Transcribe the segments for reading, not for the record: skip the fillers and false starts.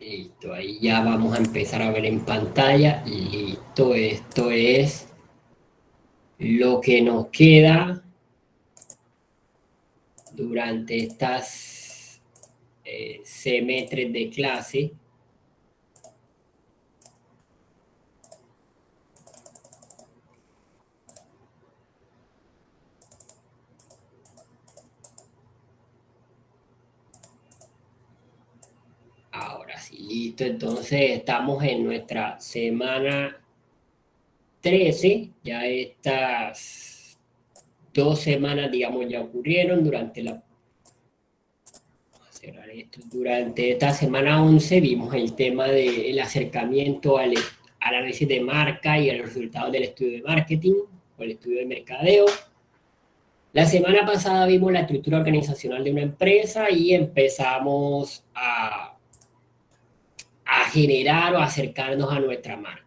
Listo, ahí ya vamos a empezar a ver en pantalla. Listo, esto es lo que nos queda durante estas semestres de clase. Ahora sí, listo. Entonces estamos en nuestra semana 13. Ya estas 2 semanas, digamos, ya ocurrieron durante esta semana 11 vimos el tema del acercamiento al análisis de marca y a los resultados del estudio de marketing o el estudio de mercadeo. La semana pasada vimos la estructura organizacional de una empresa y empezamos a generar o acercarnos a nuestra marca.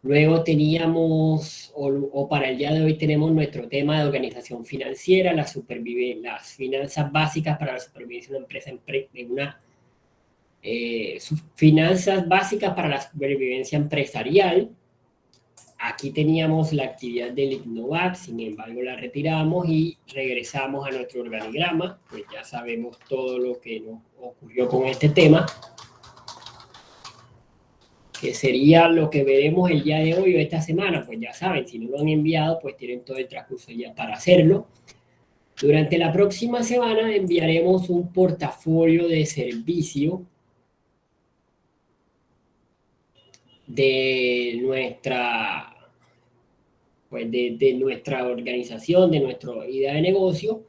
Luego teníamos, o para el día de hoy tenemos nuestro tema de organización financiera, las finanzas básicas para la supervivencia de una empresa, finanzas básicas para la supervivencia empresarial. Aquí teníamos la actividad del IGNOVAC, sin embargo la retiramos y regresamos a nuestro organigrama, pues ya sabemos todo lo que nos ocurrió con este tema, que sería lo que veremos el día de hoy o esta semana. Pues ya saben, si no lo han enviado, pues tienen todo el transcurso ya para hacerlo. Durante la próxima semana enviaremos un portafolio de servicio de nuestra, pues de nuestra organización, de nuestra idea de negocio.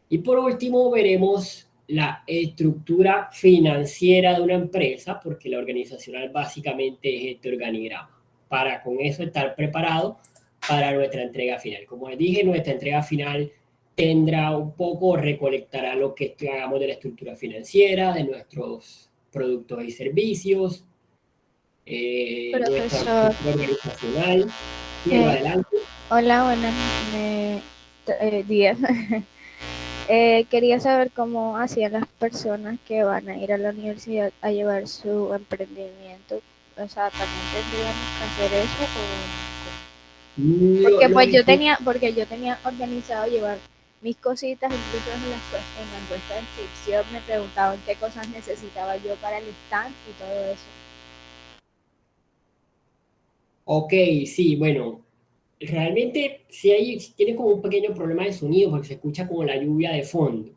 Y por último veremos la estructura financiera de una empresa, porque la organizacional básicamente es este organigrama, para con eso estar preparado para nuestra entrega final. Como les dije, nuestra entrega final tendrá un poco, recolectará lo que hagamos de la estructura financiera, de nuestros productos y servicios, nuestra Profesor, estructura organizacional. Quiero eh, adelante. hola, buenos días. Quería saber cómo hacían las personas que van a ir a la universidad a llevar su emprendimiento. O sea, ¿también tendríamos que hacer eso? Porque yo tenía organizado llevar mis cositas, incluso en la encuesta de inscripción me preguntaban qué cosas necesitaba yo para el stand y todo eso. Ok, sí, bueno, realmente sí tiene como un pequeño problema de sonido porque se escucha como la lluvia de fondo.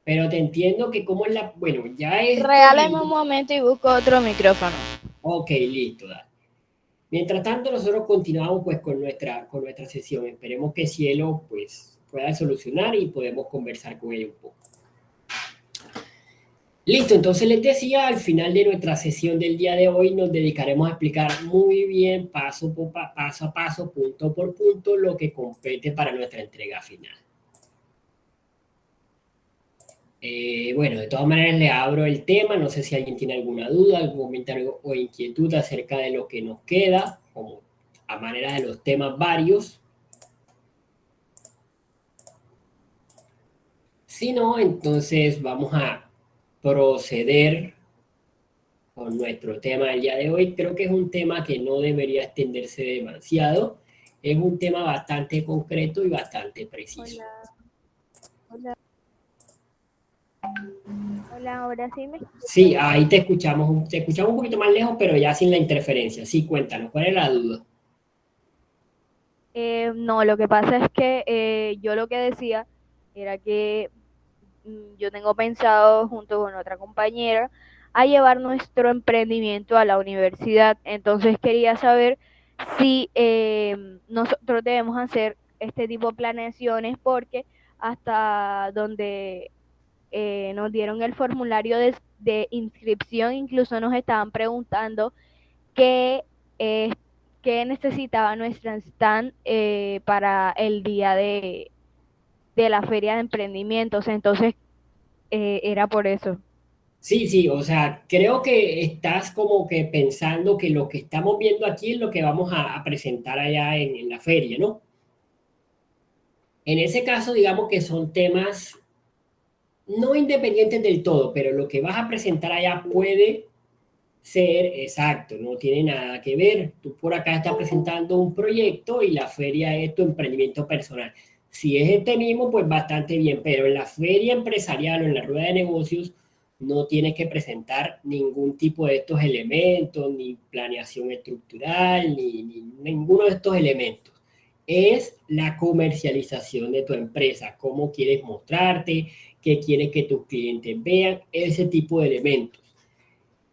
Pero te entiendo que como es bueno, ya esto, Regálame un momento y busco otro micrófono. ok, listo, dale. Mientras tanto, nosotros continuamos pues con nuestra sesión. Esperemos que Cielo pues pueda solucionar y podemos conversar con ella un poco. Listo, entonces les decía, al final de nuestra sesión del día de hoy nos dedicaremos a explicar muy bien, paso a paso, punto por punto, lo que compete para nuestra entrega final. Bueno, de todas maneras le abro el tema, no sé si alguien tiene alguna duda, algún comentario o inquietud acerca de lo que nos queda, como a manera de los temas varios. Si no, entonces vamos a proceder con nuestro tema del día de hoy. Creo que es un tema que no debería extenderse demasiado, es un tema bastante concreto y bastante preciso. Hola, hola, hola, ahora sí me Sí, escuchas. ahí te escuchamos un poquito más lejos, pero ya sin la interferencia. Sí, cuéntanos, ¿cuál es la duda? No, lo que pasa es que yo lo que decía era que yo tengo pensado junto con otra compañera a llevar nuestro emprendimiento a la universidad. Entonces quería saber si nosotros debemos hacer este tipo de planeaciones porque hasta donde nos dieron el formulario de inscripción, incluso nos estaban preguntando qué, eh, qué necesitaba nuestra stand para el día de la feria de emprendimientos. Entonces, era por eso. Sí, sí, o sea, creo que estás como que pensando que lo que estamos viendo aquí es lo que vamos a presentar allá en la feria, ¿no? En ese caso, digamos que son temas no independientes del todo, pero lo que vas a presentar allá puede ser exacto, no tiene nada que ver. Tú por acá estás presentando un proyecto y la feria es tu emprendimiento personal. Si es este mismo, pues bastante bien, pero en la feria empresarial o en la rueda de negocios no tienes que presentar ningún tipo de estos elementos, ni planeación estructural, ni ninguno de estos elementos. Es la comercialización de tu empresa, cómo quieres mostrarte, qué quieres que tus clientes vean, ese tipo de elementos.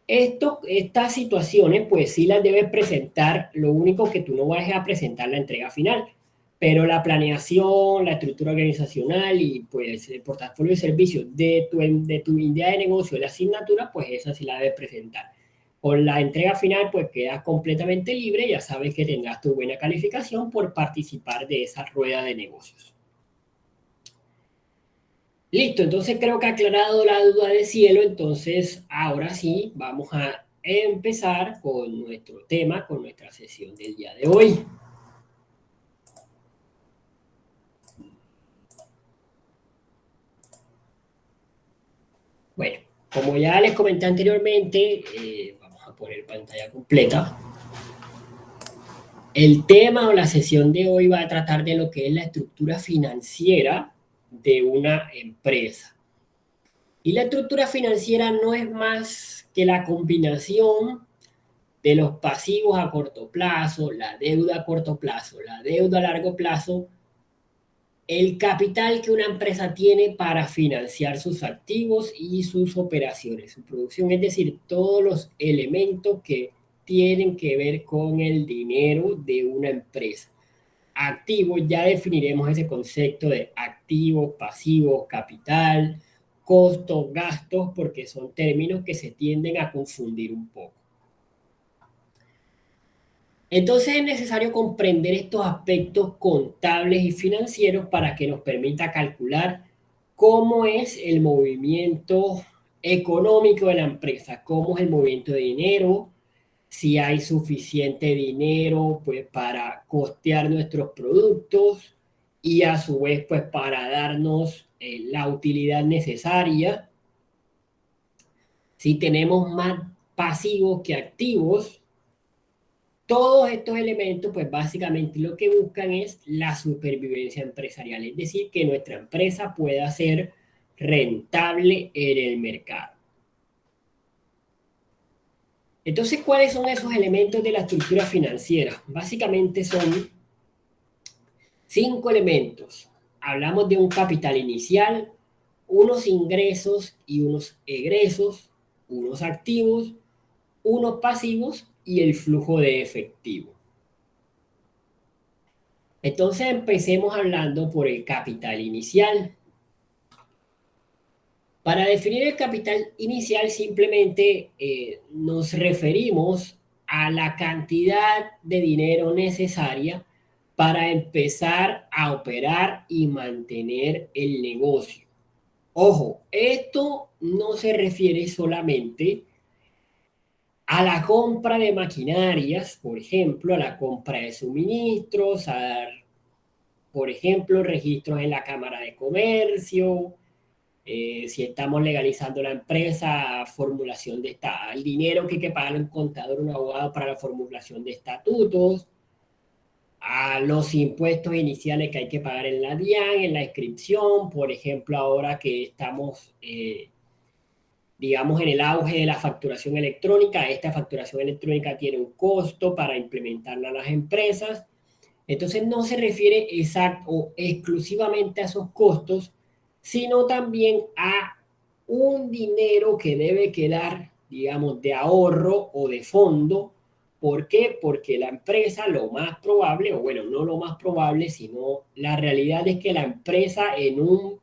Estas situaciones, pues sí las debes presentar, lo único que tú no vas a presentar la entrega final, pero la planeación, la estructura organizacional y pues el portafolio de servicios de tu idea de negocio, de la asignatura, pues esa sí la debes presentar. Con la entrega final, pues quedas completamente libre, ya sabes que tendrás tu buena calificación por participar de esa rueda de negocios. Listo, entonces creo que ha aclarado la duda de Cielo, entonces ahora sí vamos a empezar con nuestro tema, con nuestra sesión del día de hoy. Bueno, como ya les comenté anteriormente, vamos a poner pantalla completa. El tema o la sesión de hoy va a tratar de lo que es la estructura financiera de una empresa. Y la estructura financiera no es más que la combinación de los pasivos a corto plazo, la deuda a corto plazo, la deuda a largo plazo, el capital que una empresa tiene para financiar sus activos y sus operaciones, su producción, es decir, todos los elementos que tienen que ver con el dinero de una empresa. Activos, ya definiremos ese concepto de activos, pasivos, capital, costos, gastos, porque son términos que se tienden a confundir un poco. Entonces es necesario comprender estos aspectos contables y financieros para que nos permita calcular cómo es el movimiento económico de la empresa, cómo es el movimiento de dinero, si hay suficiente dinero pues para costear nuestros productos y a su vez pues para darnos la utilidad necesaria. Si tenemos más pasivos que activos, todos estos elementos, pues básicamente lo que buscan es la supervivencia empresarial, es decir, que nuestra empresa pueda ser rentable en el mercado. Entonces, ¿cuáles son esos elementos de la estructura financiera? Básicamente son 5 elementos. Hablamos de un capital inicial, unos ingresos y unos egresos, unos activos, unos pasivos y el flujo de efectivo. Entonces empecemos hablando por el capital inicial. Para definir el capital inicial simplemente nos referimos a la cantidad de dinero necesaria para empezar a operar y mantener el negocio. Ojo, esto no se refiere solamente a la compra de maquinarias, por ejemplo, a la compra de suministros, por ejemplo, registros en la Cámara de Comercio, si estamos legalizando la empresa, formulación de el dinero que hay que pagar un contador, un abogado para la formulación de estatutos, a los impuestos iniciales que hay que pagar en la DIAN, en la inscripción, por ejemplo, ahora que estamos, digamos, en el auge de la facturación electrónica, esta facturación electrónica tiene un costo para implementarla a las empresas. Entonces no se refiere exacto o exclusivamente a esos costos, sino también a un dinero que debe quedar, digamos, de ahorro o de fondo. ¿Por qué? Porque la empresa lo más probable, o bueno, no lo más probable, sino la realidad es que la empresa en un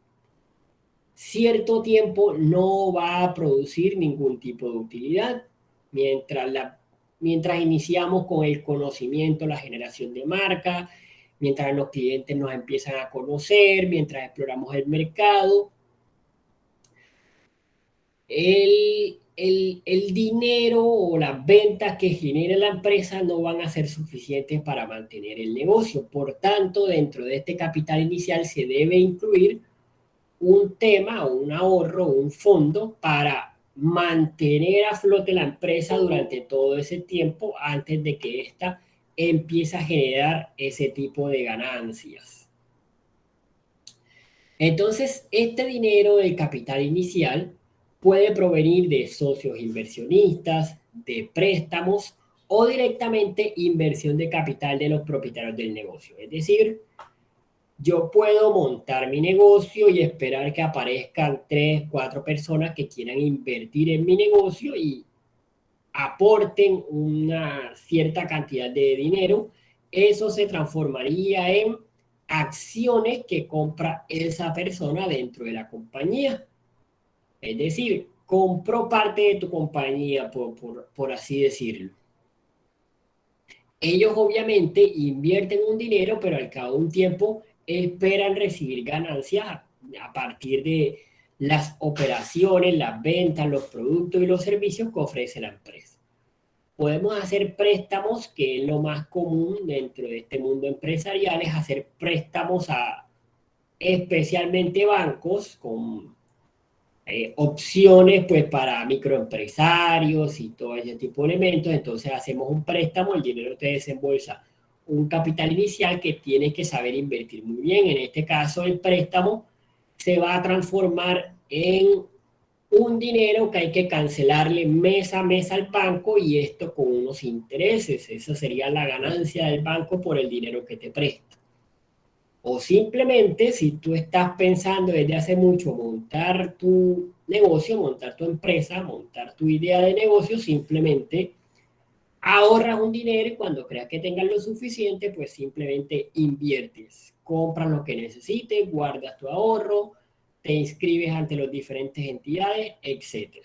cierto tiempo no va a producir ningún tipo de utilidad, mientras iniciamos con el conocimiento, la generación de marca, mientras los clientes nos empiezan a conocer, mientras exploramos el mercado, el dinero o las ventas que genere la empresa no van a ser suficientes para mantener el negocio. Por tanto, dentro de este capital inicial se debe incluir un tema o un ahorro o un fondo para mantener a flote la empresa durante todo ese tiempo antes de que ésta empiece a generar ese tipo de ganancias. Entonces, este dinero del capital inicial puede provenir de socios inversionistas, de préstamos o directamente inversión de capital de los propietarios del negocio. Es decir, yo puedo montar mi negocio y esperar que aparezcan 3, 4 personas que quieran invertir en mi negocio y aporten una cierta cantidad de dinero. Eso se transformaría en acciones que compra esa persona dentro de la compañía. Es decir, compró parte de tu compañía, por así decirlo. Ellos obviamente invierten un dinero, pero al cabo de un tiempo esperan recibir ganancias a partir de las operaciones, las ventas, los productos y los servicios que ofrece la empresa. Podemos hacer préstamos, que es lo más común dentro de este mundo empresarial, es hacer préstamos a especialmente bancos con opciones pues para microempresarios y todo ese tipo de elementos. Entonces hacemos un préstamo, el dinero te desembolsa un capital inicial que tienes que saber invertir muy bien. En este caso el préstamo se va a transformar en un dinero que hay que cancelarle mes a mes al banco y esto con unos intereses. Esa sería la ganancia del banco por el dinero que te presta. O simplemente, si tú estás pensando desde hace mucho montar tu negocio, montar tu empresa, montar tu idea de negocio, simplemente ahorras un dinero y cuando creas que tengas lo suficiente, pues simplemente inviertes. Compras lo que necesites, guardas tu ahorro, te inscribes ante las diferentes entidades, etc.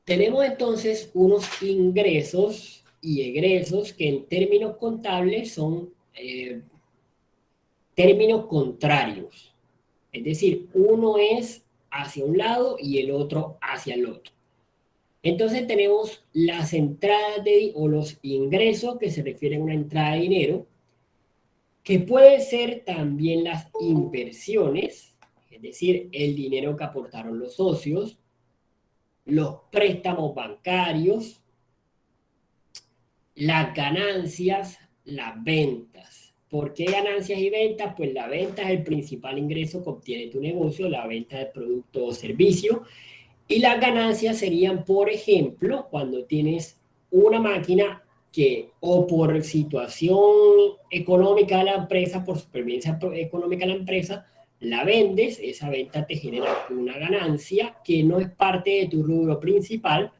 Tenemos entonces unos ingresos y egresos que en términos contables son términos contrarios. Es decir, uno es hacia un lado y el otro hacia el otro. Entonces tenemos las entradas o los ingresos que se refieren a una entrada de dinero, que puede ser también las inversiones, es decir, el dinero que aportaron los socios, los préstamos bancarios, las ganancias, las ventas. ¿Por qué ganancias y ventas? Pues la venta es el principal ingreso que obtiene tu negocio, la venta de producto o servicio. Y las ganancias serían, por ejemplo, cuando tienes una máquina que o por situación económica de la empresa, por supervivencia económica de la empresa, la vendes, esa venta te genera una ganancia que no es parte de tu rubro principal,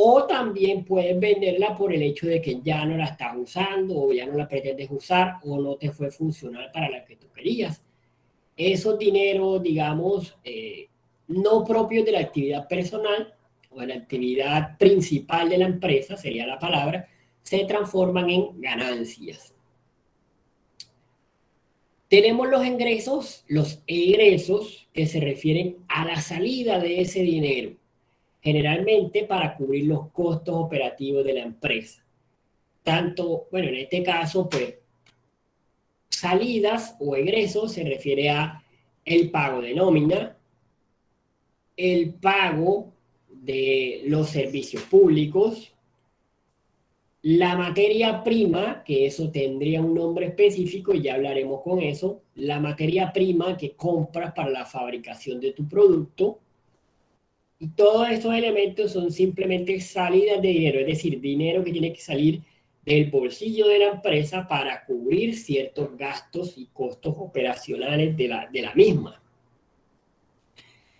o también puedes venderla por el hecho de que ya no la estás usando o ya no la pretendes usar o no te fue funcional para la que tú querías. Esos dineros, digamos, no propios de la actividad personal o de la actividad principal de la empresa, sería la palabra, se transforman en ganancias. Tenemos los ingresos, los egresos, que se refieren a la salida de ese dinero, generalmente para cubrir los costos operativos de la empresa. Tanto, bueno, en este caso, pues, salidas o egresos se refiere a el pago de nómina, el pago de los servicios públicos, la materia prima, que eso tendría un nombre específico y ya hablaremos con eso, la materia prima que compras para la fabricación de tu producto. Y todos estos elementos son simplemente salidas de dinero, es decir, dinero que tiene que salir del bolsillo de la empresa para cubrir ciertos gastos y costos operacionales de la misma.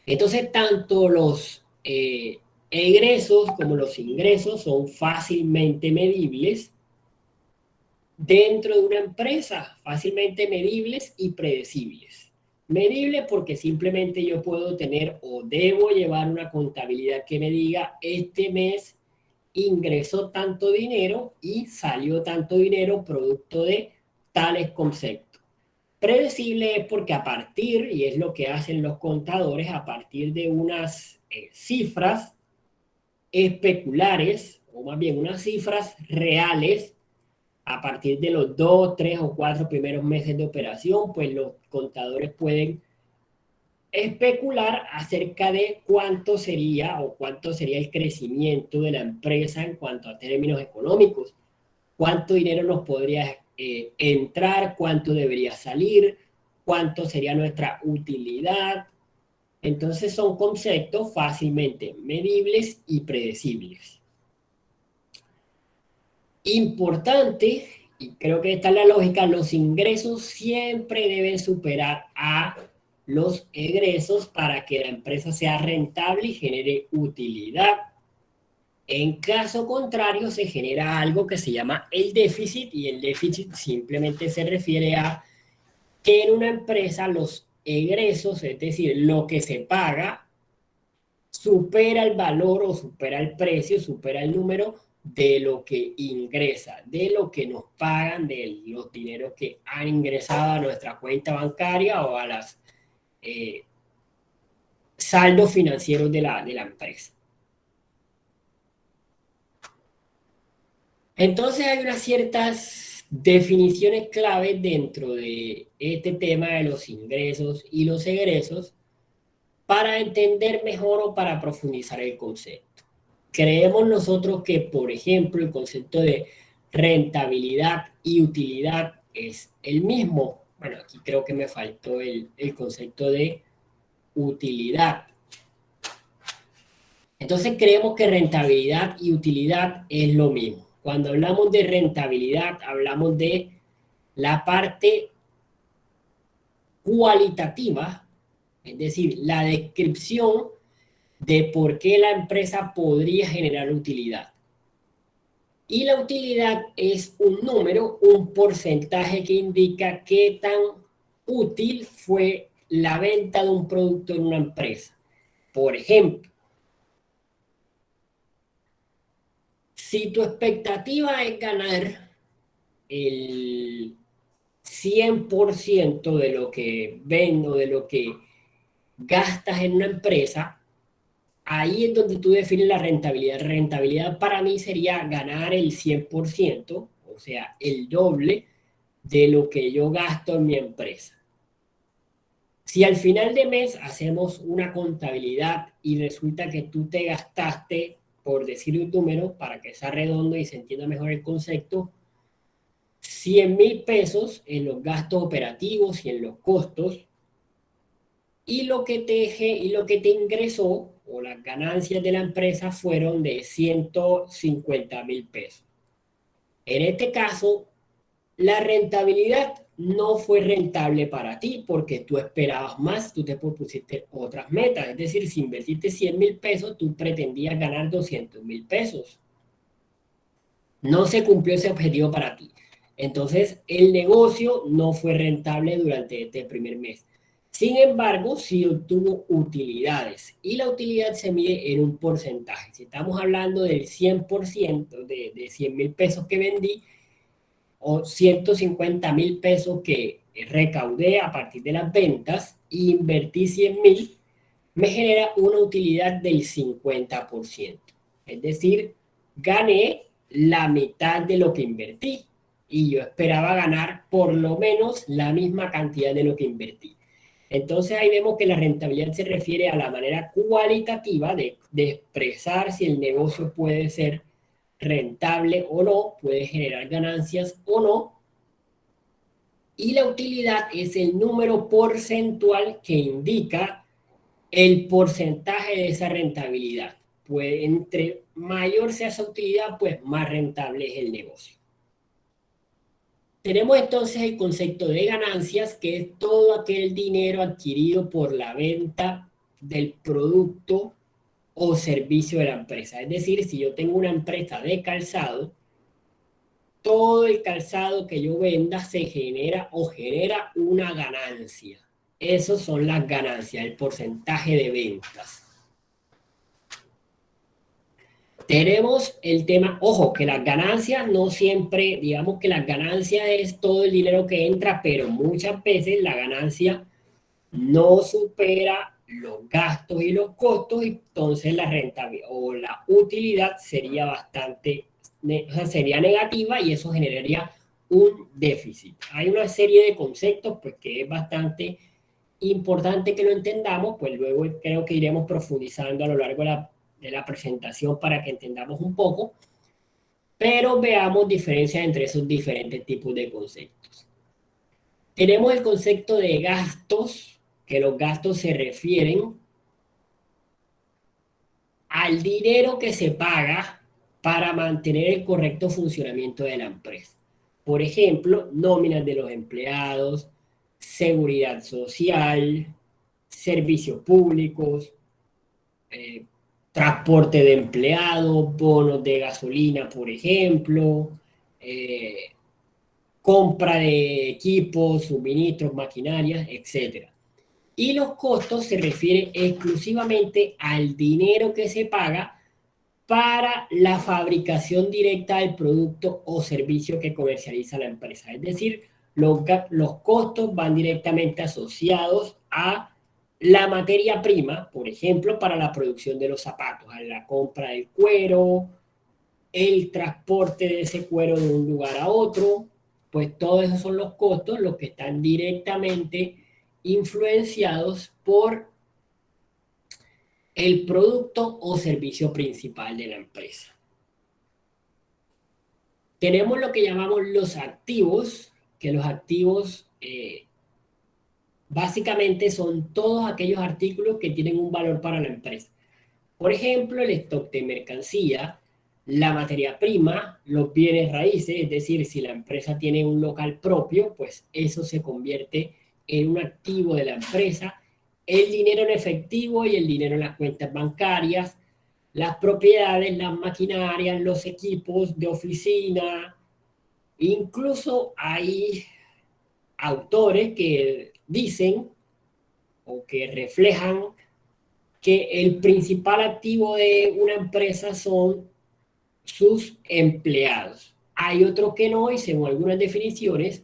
Entonces, tanto los egresos como los ingresos son fácilmente medibles dentro de una empresa, fácilmente medibles y predecibles. Medible porque simplemente yo puedo tener o debo llevar una contabilidad que me diga este mes ingresó tanto dinero y salió tanto dinero producto de tales conceptos. Predecible es porque a partir, y es lo que hacen los contadores, a partir de unas cifras especulares, o más bien unas cifras reales, a partir de los 2, 3 o 4 primeros meses de operación, pues los contadores pueden especular acerca de cuánto sería el crecimiento de la empresa en cuanto a términos económicos, cuánto dinero nos podría entrar, cuánto debería salir, cuánto sería nuestra utilidad. Entonces son conceptos fácilmente medibles y predecibles. Importante, y creo que esta es la lógica, los ingresos siempre deben superar a los egresos para que la empresa sea rentable y genere utilidad. En caso contrario, se genera algo que se llama el déficit, y el déficit simplemente se refiere a que en una empresa los egresos, es decir, lo que se paga, supera el valor o supera el precio, supera el número de lo que ingresa, de lo que nos pagan, de los dineros que han ingresado a nuestra cuenta bancaria o a las saldos financieros de la empresa. Entonces hay unas ciertas definiciones claves dentro de este tema de los ingresos y los egresos para entender mejor o para profundizar el concepto. Creemos nosotros que, por ejemplo, el concepto de rentabilidad y utilidad es el mismo. Bueno, aquí creo que me faltó el concepto de utilidad. Entonces creemos que rentabilidad y utilidad es lo mismo. Cuando hablamos de rentabilidad, hablamos de la parte cualitativa, es decir, la descripción de por qué la empresa podría generar utilidad. Y la utilidad es un número, un porcentaje que indica qué tan útil fue la venta de un producto en una empresa. Por ejemplo, si tu expectativa es ganar el 100% de lo que vendo, de lo que gastas en una empresa, ahí es donde tú defines la rentabilidad. Rentabilidad para mí sería ganar el 100%, o sea, el doble de lo que yo gasto en mi empresa. Si al final de mes hacemos una contabilidad y resulta que tú te gastaste, por decir un número, para que sea redondo y se entienda mejor el concepto, 100.000 pesos en los gastos operativos y en los costos, y lo que te ingresó o las ganancias de la empresa fueron de 150.000 pesos. En este caso, la rentabilidad no fue rentable para ti porque tú esperabas más, tú te propusiste otras metas. Es decir, si invertiste 100.000 pesos, tú pretendías ganar 200.000 pesos. No se cumplió ese objetivo para ti. Entonces, el negocio no fue rentable durante este primer mes. Sin embargo, sí obtuvo utilidades, y la utilidad se mide en un porcentaje. Si estamos hablando del 100% de 100.000 pesos que vendí, o 150.000 pesos que recaudé a partir de las ventas, e invertí 100.000, me genera una utilidad del 50%. Es decir, gané la mitad de lo que invertí, y yo esperaba ganar por lo menos la misma cantidad de lo que invertí. Entonces ahí vemos que la rentabilidad se refiere a la manera cualitativa de expresar si el negocio puede ser rentable o no, puede generar ganancias o no. Y la utilidad es el número porcentual que indica el porcentaje de esa rentabilidad. Pues entre mayor sea esa utilidad, pues más rentable es el negocio. Tenemos entonces el concepto de ganancias, que es todo aquel dinero adquirido por la venta del producto o servicio de la empresa. Es decir, si yo tengo una empresa de calzado, todo el calzado que yo venda se genera una ganancia. Esas son las ganancias, el porcentaje de ventas. Tenemos el tema, ojo, que las ganancias no siempre, digamos que las ganancias es todo el dinero que entra, pero muchas veces la ganancia no supera los gastos y los costos, y entonces la rentabilidad o la utilidad sería sería negativa, y eso generaría un déficit. Hay una serie de conceptos pues, que es bastante importante que lo entendamos, pues luego creo que iremos profundizando a lo largo de la presentación para que entendamos un poco, pero veamos diferencias entre esos diferentes tipos de conceptos. Tenemos el concepto de gastos, que los gastos se refieren al dinero que se paga para mantener el correcto funcionamiento de la empresa. Por ejemplo, nóminas de los empleados, seguridad social, servicios públicos, transporte de empleados, bonos de gasolina, por ejemplo, compra de equipos, suministros, maquinarias, etc. Y los costos se refieren exclusivamente al dinero que se paga para la fabricación directa del producto o servicio que comercializa la empresa. Es decir, los costos van directamente asociados a la materia prima, por ejemplo, para la producción de los zapatos, a la compra del cuero, el transporte de ese cuero de un lugar a otro, pues todos esos son los costos, los que están directamente influenciados por el producto o servicio principal de la empresa. Tenemos lo que llamamos los activos, que los activos básicamente son todos aquellos artículos que tienen un valor para la empresa. Por ejemplo, el stock de mercancía, la materia prima, los bienes raíces, es decir, si la empresa tiene un local propio, pues eso se convierte en un activo de la empresa, el dinero en efectivo y el dinero en las cuentas bancarias, las propiedades, las maquinarias, los equipos de oficina. Incluso hay autores que dicen o que reflejan que el principal activo de una empresa son sus empleados. Hay otros que no, y según algunas definiciones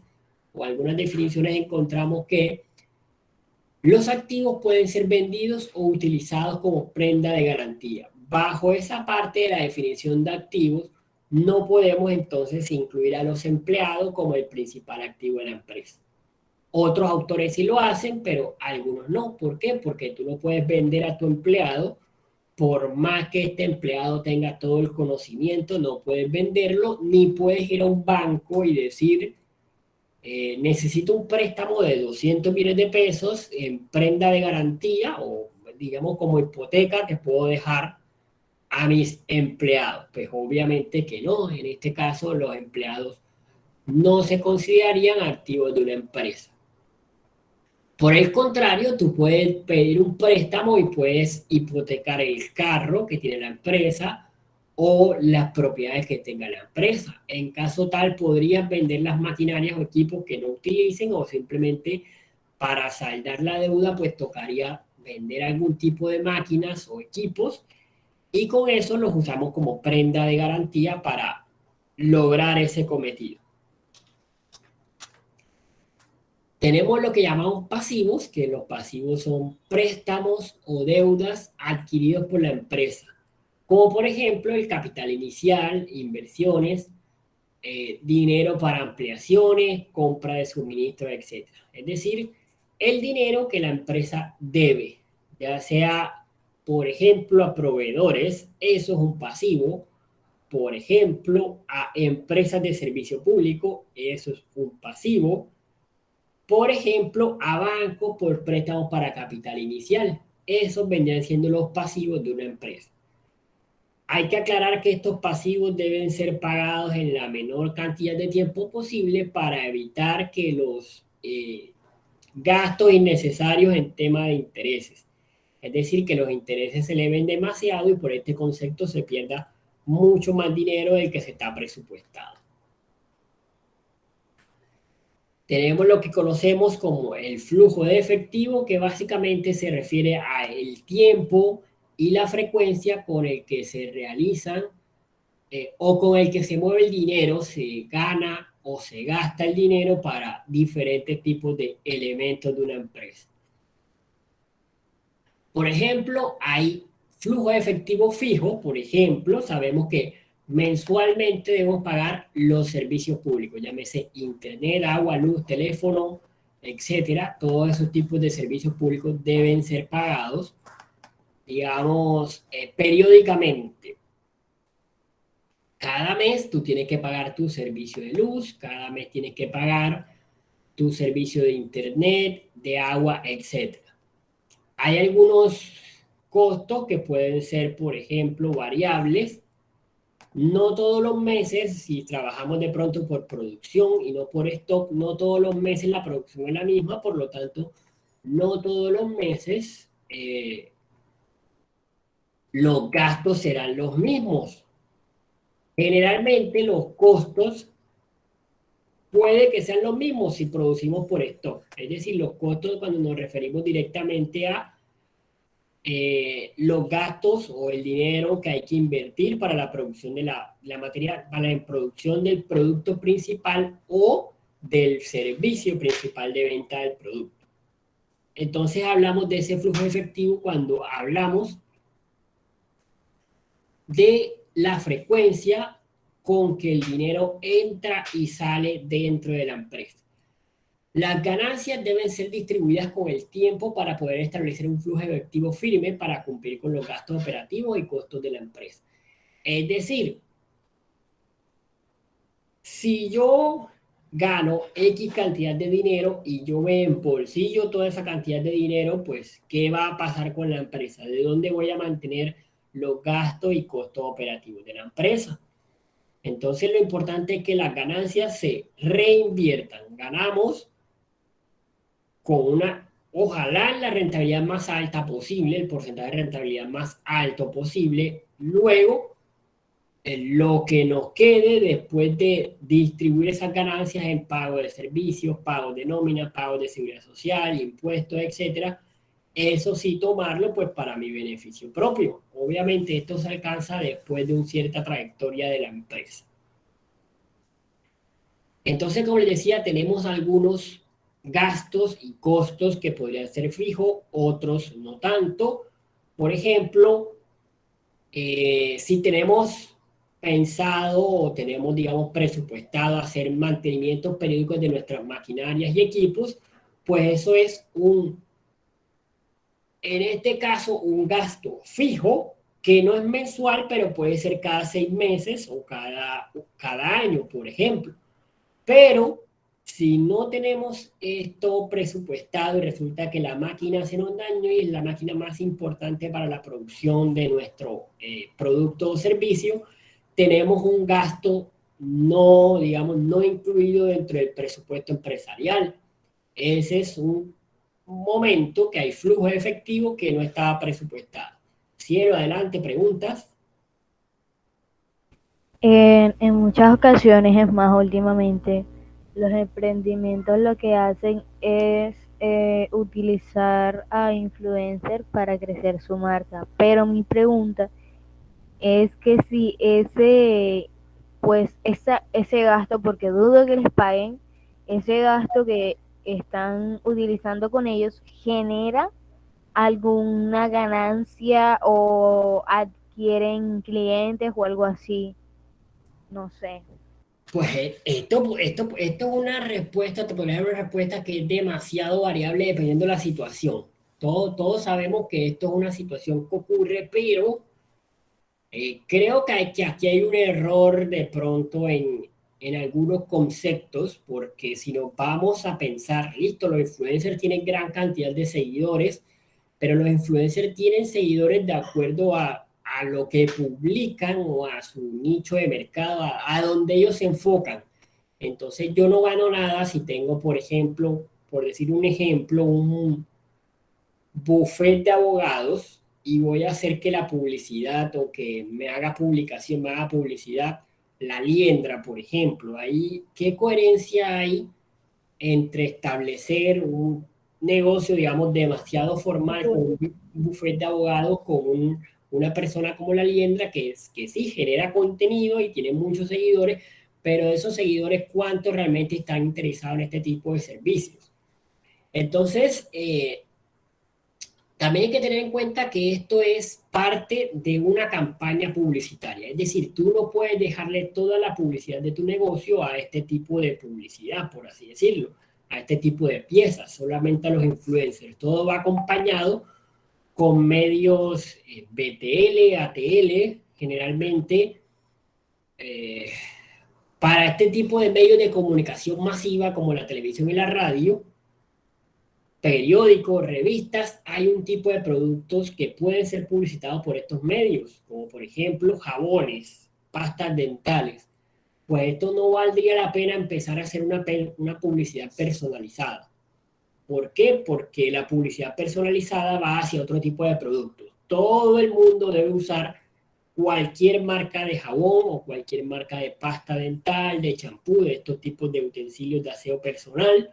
encontramos que los activos pueden ser vendidos o utilizados como prenda de garantía. Bajo esa parte de la definición de activos, no podemos entonces incluir a los empleados como el principal activo de la empresa. Otros autores sí lo hacen, pero algunos no. ¿Por qué? Porque tú no puedes vender a tu empleado, por más que este empleado tenga todo el conocimiento, no puedes venderlo, ni puedes ir a un banco y decir, necesito un préstamo de 200 millones de pesos en prenda de garantía o digamos como hipoteca que puedo dejar a mis empleados. Pues obviamente que no, en este caso los empleados no se considerarían activos de una empresa. Por el contrario, tú puedes pedir un préstamo y puedes hipotecar el carro que tiene la empresa o las propiedades que tenga la empresa. En caso tal, podrías vender las maquinarias o equipos que no utilicen o simplemente para saldar la deuda, pues tocaría vender algún tipo de máquinas o equipos y con eso los usamos como prenda de garantía para lograr ese cometido. Tenemos lo que llamamos pasivos, que los pasivos son préstamos o deudas adquiridos por la empresa, como por ejemplo el capital inicial, inversiones, dinero para ampliaciones, compra de suministros, etc. Es decir, el dinero que la empresa debe, ya sea, por ejemplo, a proveedores, eso es un pasivo. Por ejemplo, a empresas de servicio público, eso es un pasivo. Por ejemplo, a bancos por préstamos para capital inicial. Esos vendrían siendo los pasivos de una empresa. Hay que aclarar que estos pasivos deben ser pagados en la menor cantidad de tiempo posible para evitar que los gastos innecesarios en tema de intereses. Es decir, que los intereses se eleven demasiado y por este concepto se pierda mucho más dinero del que se está presupuestado. Tenemos lo que conocemos como el flujo de efectivo, que básicamente se refiere al tiempo y la frecuencia con el que se realizan o con el que se mueve el dinero, se gana o se gasta el dinero para diferentes tipos de elementos de una empresa. Por ejemplo, hay flujo de efectivo fijo, por ejemplo, sabemos que mensualmente debemos pagar los servicios públicos, llámese internet, agua, luz, teléfono, etcétera. Todos esos tipos de servicios públicos deben ser pagados, digamos, periódicamente. Cada mes tú tienes que pagar tu servicio de luz, cada mes tienes que pagar tu servicio de internet, de agua, etcétera. Hay algunos costos que pueden ser, por ejemplo, variables. No todos los meses, si trabajamos de pronto por producción y no por stock, no todos los meses la producción es la misma, por lo tanto, no todos los meses los gastos serán los mismos. Generalmente los costos puede que sean los mismos si producimos por stock. Es decir, los costos cuando nos referimos directamente a los gastos o el dinero que hay que invertir para la producción de la materia, para la producción del producto principal o del servicio principal de venta del producto. Entonces hablamos de ese flujo efectivo cuando hablamos de la frecuencia con que el dinero entra y sale dentro de la empresa. Las ganancias deben ser distribuidas con el tiempo para poder establecer un flujo efectivo firme para cumplir con los gastos operativos y costos de la empresa. Es decir, si yo gano X cantidad de dinero y yo me embolsillo toda esa cantidad de dinero, pues, ¿qué va a pasar con la empresa? ¿De dónde voy a mantener los gastos y costos operativos de la empresa? Entonces, lo importante es que las ganancias se reinviertan. Ganamos con una, ojalá la rentabilidad más alta posible, el porcentaje de rentabilidad más alto posible. Luego, lo que nos quede después de distribuir esas ganancias en pago de servicios, pago de nómina, pago de seguridad social, impuestos, etcétera, eso sí tomarlo pues para mi beneficio propio. Obviamente esto se alcanza después de una cierta trayectoria de la empresa. Entonces, como les decía, tenemos algunos gastos y costos que podrían ser fijos, otros no tanto. Por ejemplo, si tenemos pensado o tenemos, digamos, presupuestado hacer mantenimientos periódicos de nuestras maquinarias y equipos, pues eso es en este caso, un gasto fijo que no es mensual, pero puede ser cada 6 meses o cada año, por ejemplo. Pero si no tenemos esto presupuestado y resulta que la máquina hace un daño y es la máquina más importante para la producción de nuestro producto o servicio, tenemos un gasto no, digamos, no incluido dentro del presupuesto empresarial. Ese es un momento que hay flujo efectivo que no estaba presupuestado. Cielo, adelante, preguntas. En muchas ocasiones, es más, últimamente, los emprendimientos lo que hacen es utilizar a influencers para crecer su marca. Pero mi pregunta es que si ese gasto, porque dudo que les paguen, ese gasto que están utilizando con ellos genera alguna ganancia o adquieren clientes o algo así, no sé. Pues esto es una respuesta, te podría dar una respuesta que es demasiado variable dependiendo de la situación. Todos sabemos que esto es una situación que ocurre, pero creo que aquí hay un error de pronto en algunos conceptos, porque si nos vamos a pensar, listo, los influencers tienen gran cantidad de seguidores, pero los influencers tienen seguidores de acuerdo a lo que publican o a su nicho de mercado, a donde ellos se enfocan. Entonces yo no gano nada si tengo, por ejemplo, por decir un ejemplo, un buffet de abogados y voy a hacer que la publicidad o que me haga publicación, me haga publicidad, la liendra, por ejemplo. Ahí, ¿qué coherencia hay entre establecer un negocio, digamos, demasiado formal con un buffet de abogados, con una persona como la liendra que sí genera contenido y tiene muchos seguidores, pero esos seguidores, ¿cuántos realmente están interesados en este tipo de servicios? Entonces, también hay que tener en cuenta que esto es parte de una campaña publicitaria. Es decir, tú no puedes dejarle toda la publicidad de tu negocio a este tipo de publicidad, por así decirlo, a este tipo de piezas, solamente a los influencers. Todo va acompañado con medios BTL, ATL, generalmente eh, para este tipo de medios de comunicación masiva como la televisión y la radio, periódicos, revistas, hay un tipo de productos que pueden ser publicitados por estos medios, como por ejemplo jabones, pastas dentales. Pues esto no valdría la pena empezar a hacer una publicidad personalizada. ¿Por qué? Porque la publicidad personalizada va hacia otro tipo de productos. Todo el mundo debe usar cualquier marca de jabón o cualquier marca de pasta dental, de champú, de estos tipos de utensilios de aseo personal,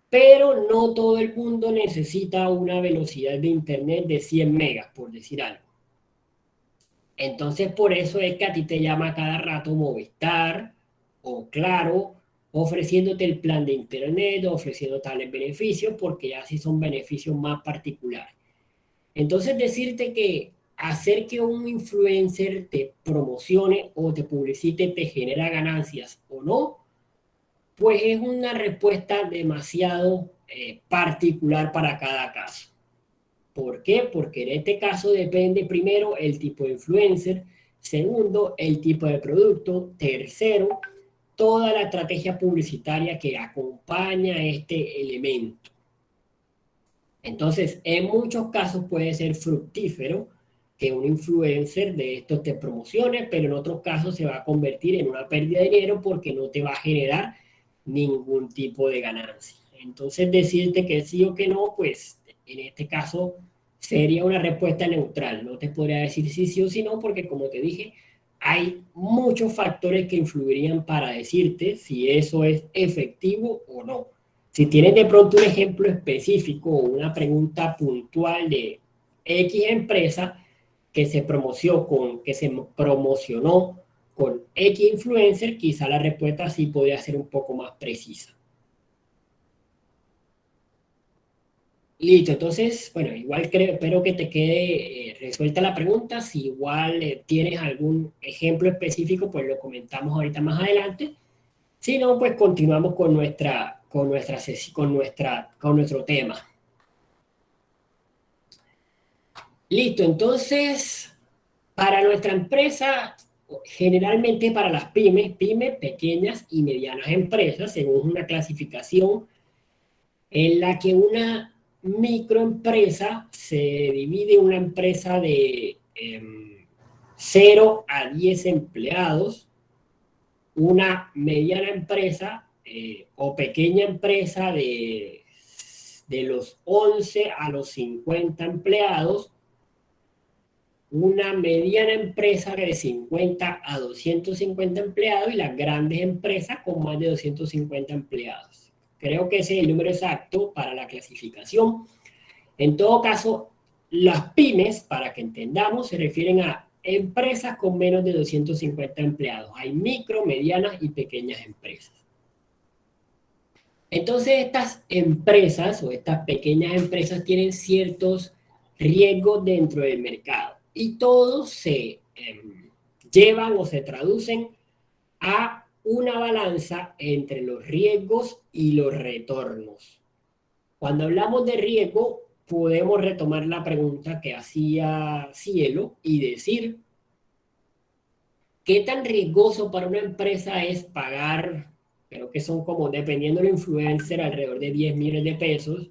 pero no todo el mundo necesita una velocidad de internet de 100 megas, por decir algo. Entonces, por eso es que a ti te llama cada rato Movistar o Claro, ofreciéndote el plan de internet, ofreciendo tales beneficios, porque ya sí son beneficios más particulares. Entonces, decirte que hacer que un influencer te promocione o te publicite te genera ganancias o no, pues es una respuesta demasiado particular para cada caso. ¿Por qué? Porque en este caso depende primero el tipo de influencer, segundo el tipo de producto, tercero toda la estrategia publicitaria que acompaña este elemento. Entonces, en muchos casos puede ser fructífero que un influencer de estos te promocione, pero en otros casos se va a convertir en una pérdida de dinero porque no te va a generar ningún tipo de ganancia. Entonces, decirte que sí o que no, pues en este caso sería una respuesta neutral. No te podría decir sí o sí no, porque como te dije, hay muchos factores que influirían para decirte si eso es efectivo o no. Si tienes de pronto un ejemplo específico o una pregunta puntual de X empresa que se promocionó con X influencer, quizá la respuesta sí podría ser un poco más precisa. Listo, entonces, bueno, igual creo, espero que te quede resuelta la pregunta. Si igual tienes algún ejemplo específico, pues lo comentamos ahorita más adelante. Si no, pues continuamos con nuestro tema. Listo, entonces, para nuestra empresa, generalmente para las pymes, pequeñas y medianas empresas, según una clasificación en la que una microempresa se divide en una empresa de 0 a 10 empleados, una mediana empresa o pequeña empresa de los 11 a los 50 empleados, una mediana empresa de 50 a 250 empleados y las grandes empresas con más de 250 empleados. Creo que ese es el número exacto para la clasificación. En todo caso, las pymes, para que entendamos, se refieren a empresas con menos de 250 empleados. Hay micro, medianas y pequeñas empresas. Entonces, estas empresas o estas pequeñas empresas tienen ciertos riesgos dentro del mercado y todos se llevan o se traducen a una balanza entre los riesgos y los retornos. Cuando hablamos de riesgo, podemos retomar la pregunta que hacía Cielo y decir, ¿qué tan riesgoso para una empresa es pagar, creo que son como, dependiendo del influencer, alrededor de 10 millones de pesos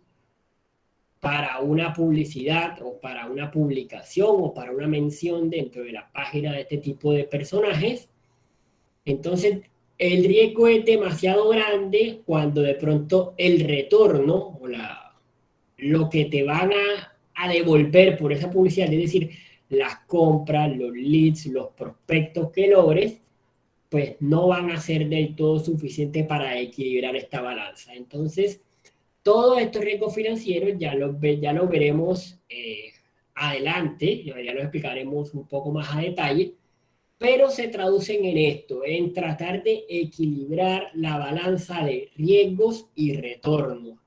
para una publicidad o para una publicación o para una mención dentro de la página de este tipo de personajes? Entonces, el riesgo es demasiado grande cuando de pronto el retorno o lo que te van a devolver por esa publicidad, es decir, las compras, los leads, los prospectos que logres, pues no van a ser del todo suficientes para equilibrar esta balanza. Entonces, todos estos riesgos financieros ya lo veremos adelante, ya lo explicaremos un poco más a detalle, pero se traducen en esto, en tratar de equilibrar la balanza de riesgos y retornos.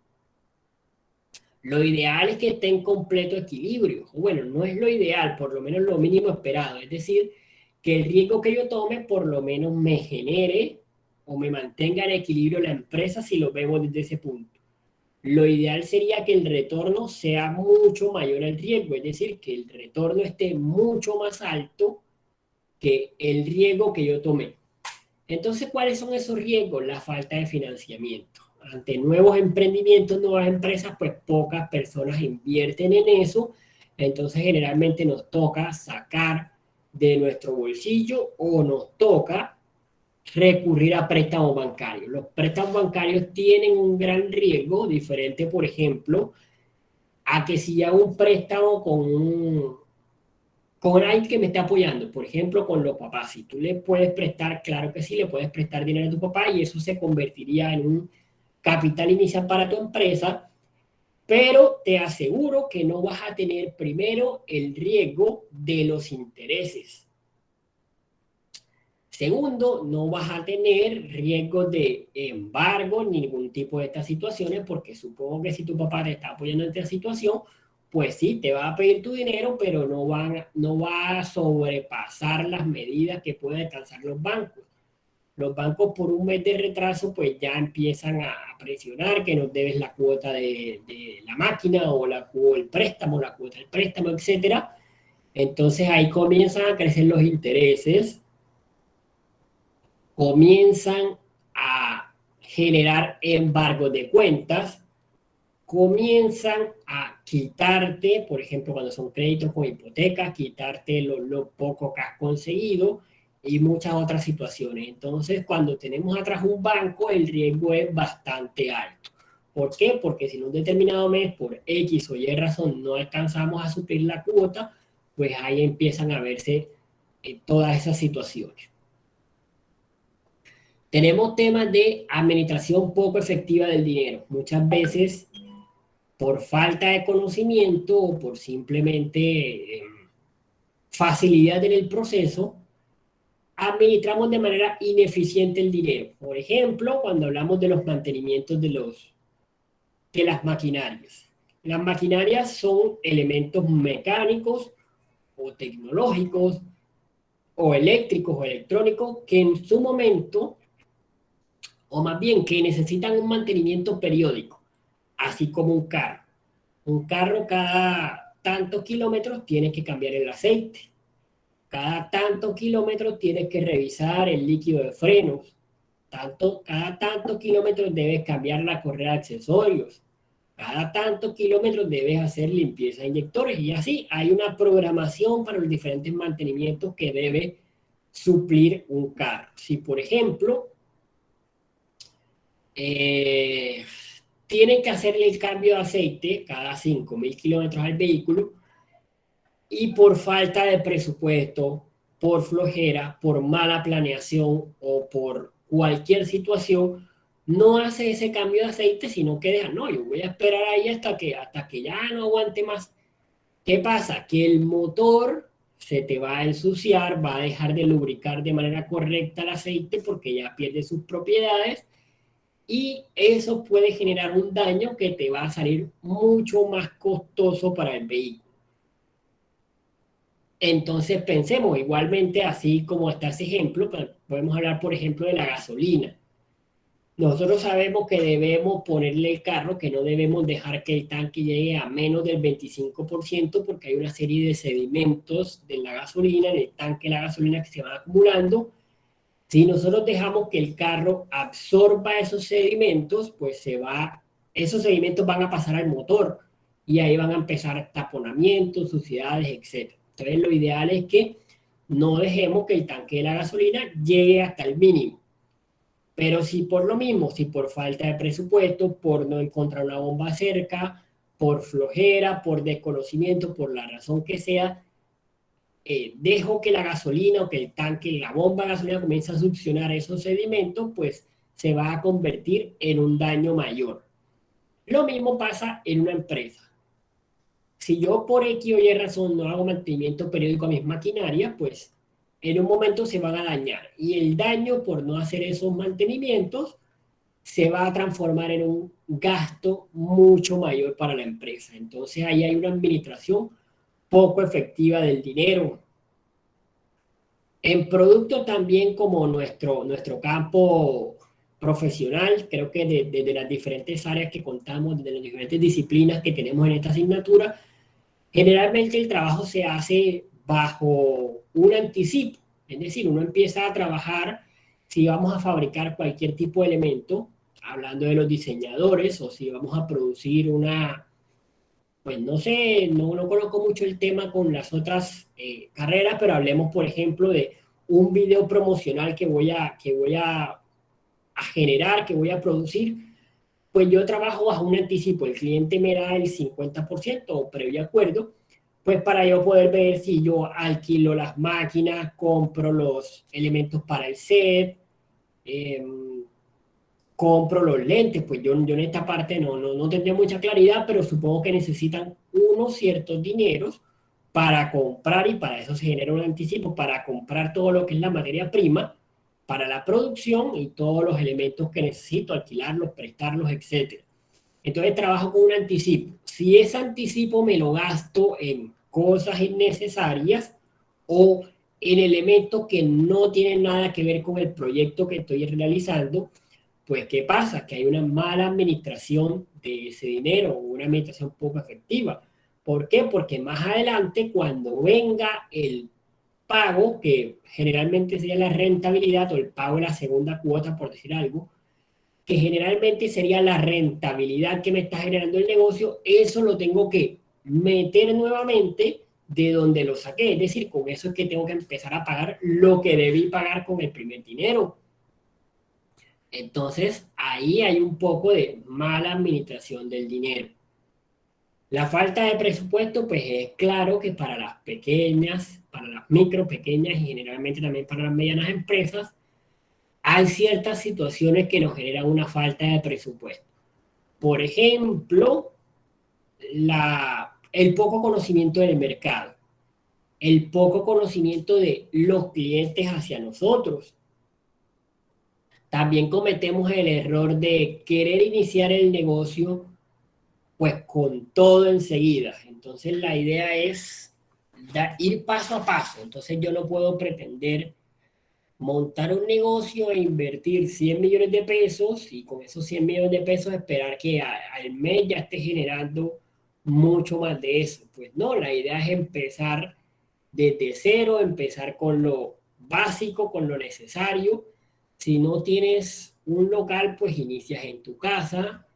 Lo ideal es que esté en completo equilibrio. Bueno, no es lo ideal, por lo menos lo mínimo esperado. Es decir, que el riesgo que yo tome por lo menos me genere o me mantenga en equilibrio la empresa si lo vemos desde ese punto. Lo ideal sería que el retorno sea mucho mayor al riesgo, es decir, que el retorno esté mucho más alto que el riesgo que yo tomé. Entonces, ¿cuáles son esos riesgos? La falta de financiamiento. Ante nuevos emprendimientos, nuevas empresas, pues pocas personas invierten en eso. Entonces, generalmente nos toca sacar de nuestro bolsillo o nos toca recurrir a préstamos bancarios. Los préstamos bancarios tienen un gran riesgo, diferente, por ejemplo, a que si hago un préstamo con alguien que me esté apoyando, por ejemplo, con los papás. Si tú le puedes prestar, claro que sí, le puedes prestar dinero a tu papá y eso se convertiría en un capital inicial para tu empresa, pero te aseguro que no vas a tener primero el riesgo de los intereses. Segundo, no vas a tener riesgos de embargo ni ningún tipo de estas situaciones, porque supongo que si tu papá te está apoyando en esta situación, pues sí, te va a pedir tu dinero, pero no va a sobrepasar las medidas que pueden alcanzar los bancos. Los bancos por un mes de retraso, pues ya empiezan a presionar que nos debes la cuota de la máquina o el préstamo, la cuota del préstamo, etcétera. Entonces ahí comienzan a crecer los intereses, comienzan a generar embargos de cuentas, comienzan a quitarte, por ejemplo, cuando son créditos con hipoteca, quitarte lo poco que has conseguido y muchas otras situaciones. Entonces, cuando tenemos atrás un banco, el riesgo es bastante alto. ¿Por qué? Porque si en un determinado mes, por X o Y razón, no alcanzamos a suplir la cuota, pues ahí empiezan a verse todas esas situaciones. Tenemos temas de administración poco efectiva del dinero. Muchas veces, por falta de conocimiento o por simplemente facilidad en el proceso, administramos de manera ineficiente el dinero. Por ejemplo, cuando hablamos de los mantenimientos de las maquinarias. Las maquinarias son elementos mecánicos o tecnológicos o eléctricos o electrónicos que en su momento, o más bien que necesitan un mantenimiento periódico, así como un carro. Un carro cada tantos kilómetros tiene que cambiar el aceite. Cada tantos kilómetros tienes que revisar el líquido de frenos. Cada tantos kilómetros debes cambiar la correa de accesorios. Cada tantos kilómetros debes hacer limpieza de inyectores. Y así hay una programación para los diferentes mantenimientos que debe suplir un carro. Si, por ejemplo, tienen que hacerle el cambio de aceite cada 5.000 kilómetros al vehículo y por falta de presupuesto, por flojera, por mala planeación o por cualquier situación, no hace ese cambio de aceite, sino que deja, no, yo voy a esperar ahí hasta que ya no aguante más. ¿Qué pasa? Que el motor se te va a ensuciar, va a dejar de lubricar de manera correcta el aceite porque ya pierde sus propiedades y eso puede generar un daño que te va a salir mucho más costoso para el vehículo. Entonces pensemos, igualmente, así como está ese ejemplo, podemos hablar, por ejemplo, de la gasolina. Nosotros sabemos que debemos ponerle el carro, que no debemos dejar que el tanque llegue a menos del 25% porque hay una serie de sedimentos de la gasolina, en el tanque de la gasolina que se van acumulando. Si nosotros dejamos que el carro absorba esos sedimentos, pues esos sedimentos van a pasar al motor y ahí van a empezar taponamientos, suciedades, etc. Entonces lo ideal es que no dejemos que el tanque de la gasolina llegue hasta el mínimo. Pero si por lo mismo, si por falta de presupuesto, por no encontrar una bomba cerca, por flojera, por desconocimiento, por la razón que sea, dejo que la gasolina o que el tanque, la bomba de gasolina comience a succionar esos sedimentos, pues se va a convertir en un daño mayor. Lo mismo pasa en una empresa. Si yo por X o Y razón no hago mantenimiento periódico a mis maquinarias, pues en un momento se van a dañar. Y el daño por no hacer esos mantenimientos se va a transformar en un gasto mucho mayor para la empresa. Entonces ahí hay una administración poco efectiva del dinero. En producto también como nuestro campo profesional, creo que desde las diferentes áreas que contamos, desde las diferentes disciplinas que tenemos en esta asignatura, generalmente el trabajo se hace bajo un anticipo, es decir, uno empieza a trabajar si vamos a fabricar cualquier tipo de elemento, hablando de los diseñadores, o si vamos a producir pues no sé, no conozco mucho el tema con las otras carreras, pero hablemos, por ejemplo, de un video promocional que voy a generar, que voy a producir, pues yo trabajo bajo un anticipo, el cliente me da el 50% o previo acuerdo, pues para yo poder ver si yo alquilo las máquinas, compro los elementos para el set, eh, compro los lentes, pues yo en esta parte no tendría mucha claridad, pero supongo que necesitan unos ciertos dineros para comprar y para eso se genera un anticipo, para comprar todo lo que es la materia prima, para la producción y todos los elementos que necesito, alquilarlos, prestarlos, etcétera. Entonces trabajo con un anticipo. Si ese anticipo me lo gasto en cosas innecesarias o en elementos que no tienen nada que ver con el proyecto que estoy realizando, pues ¿qué pasa? Que hay una mala administración de ese dinero o una administración poco efectiva. ¿Por qué? Porque más adelante, cuando venga el pago, que generalmente sería la rentabilidad o el pago de la segunda cuota, por decir algo, que generalmente sería la rentabilidad que me está generando el negocio, eso lo tengo que meter nuevamente de donde lo saqué. Es decir, con eso es que tengo que empezar a pagar lo que debí pagar con el primer dinero. Entonces, ahí hay un poco de mala administración del dinero. La falta de presupuesto, pues es claro que para las pequeñas, para las micro, pequeñas y generalmente también para las medianas empresas, hay ciertas situaciones que nos generan una falta de presupuesto. Por ejemplo, el poco conocimiento del mercado, el poco conocimiento de los clientes hacia nosotros. También cometemos el error de querer iniciar el negocio pues con todo enseguida. Entonces la idea es ir paso a paso. Entonces yo no puedo pretender montar un negocio e invertir 100 millones de pesos y con esos 100 millones de pesos esperar que al mes ya esté generando mucho más de eso. Pues no, la idea es empezar desde cero, empezar con lo básico, con lo necesario. Si no tienes un local, pues inicias en tu casa.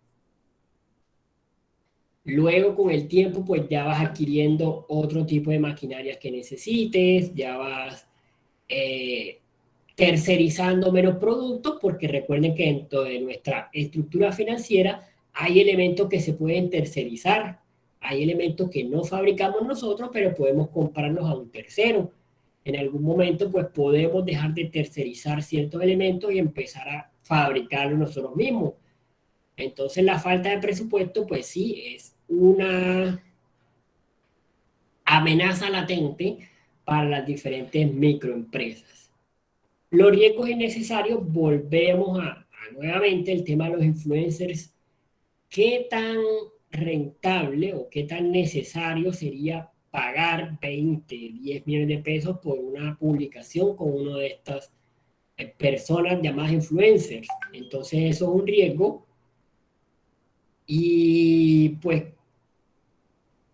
Luego, con el tiempo, pues ya vas adquiriendo otro tipo de maquinarias que necesites, ya vas eh, tercerizando menos productos, porque recuerden que dentro de nuestra estructura financiera hay elementos que se pueden tercerizar, hay elementos que no fabricamos nosotros, pero podemos comprarlos a un tercero. En algún momento, pues podemos dejar de tercerizar ciertos elementos y empezar a fabricarlos nosotros mismos. Entonces, la falta de presupuesto, pues sí, es una amenaza latente para las diferentes microempresas. Los riesgos innecesarios, volvemos a nuevamente el tema de los influencers. ¿Qué tan rentable o qué tan necesario sería pagar 20, 10 millones de pesos por una publicación con una de estas personas llamadas influencers? Entonces eso es un riesgo y pues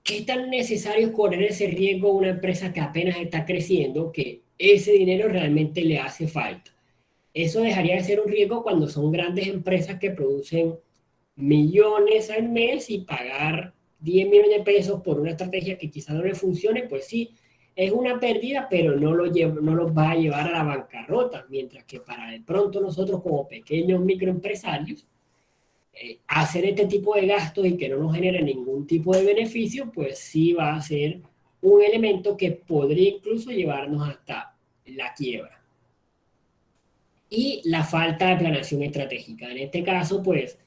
¿qué tan necesario es correr ese riesgo a una empresa que apenas está creciendo, que ese dinero realmente le hace falta? Eso dejaría de ser un riesgo cuando son grandes empresas que producen millones al mes y pagar 10 millones de pesos por una estrategia que quizá no le funcione, pues sí, es una pérdida, pero no los va a llevar a la bancarrota, mientras que para de pronto nosotros como pequeños microempresarios, hacer este tipo de gastos y que no nos genere ningún tipo de beneficio, pues sí va a ser un elemento que podría incluso llevarnos hasta la quiebra. Y la falta de planeación estratégica. En este caso, pues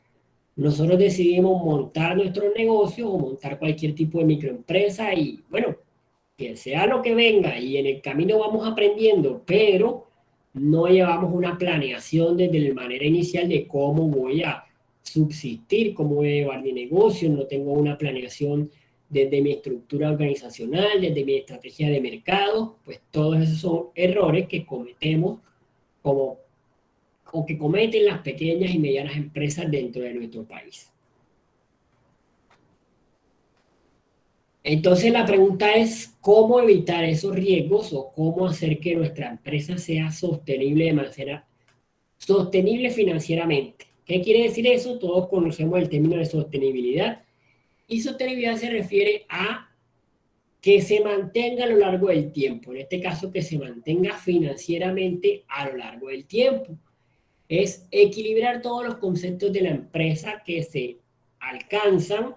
nosotros decidimos montar nuestro negocio o montar cualquier tipo de microempresa y bueno, que sea lo que venga y en el camino vamos aprendiendo, pero no llevamos una planeación desde la manera inicial de cómo voy a subsistir, cómo voy a llevar mi negocio, no tengo una planeación desde mi estructura organizacional, desde mi estrategia de mercado, pues todos esos son errores que cometemos como, o que cometen las pequeñas y medianas empresas dentro de nuestro país. Entonces la pregunta es cómo evitar esos riesgos o cómo hacer que nuestra empresa sea sostenible de manera sostenible financieramente. ¿Qué quiere decir eso? Todos conocemos el término de sostenibilidad y sostenibilidad se refiere a que se mantenga a lo largo del tiempo, en este caso que se mantenga financieramente a lo largo del tiempo. Es equilibrar todos los conceptos de la empresa que se alcanzan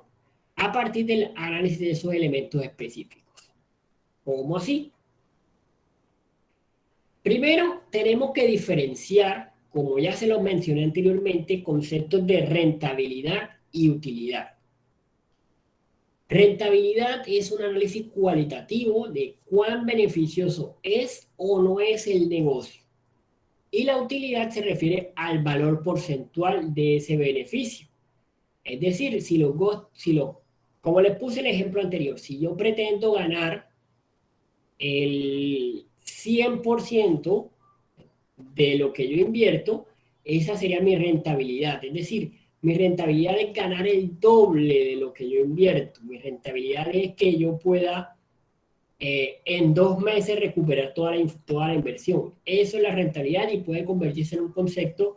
a partir del análisis de esos elementos específicos. ¿Cómo así? Primero, tenemos que diferenciar, como ya se los mencioné anteriormente, conceptos de rentabilidad y utilidad. Rentabilidad es un análisis cualitativo de cuán beneficioso es o no es el negocio. Y la utilidad se refiere al valor porcentual de ese beneficio. Es decir, como les puse el ejemplo anterior, si yo pretendo ganar el 100% de lo que yo invierto, esa sería mi rentabilidad. Es decir, mi rentabilidad es ganar el doble de lo que yo invierto. Mi rentabilidad es que yo pueda en 2 meses recuperar toda la inversión. Eso es la rentabilidad y puede convertirse en un concepto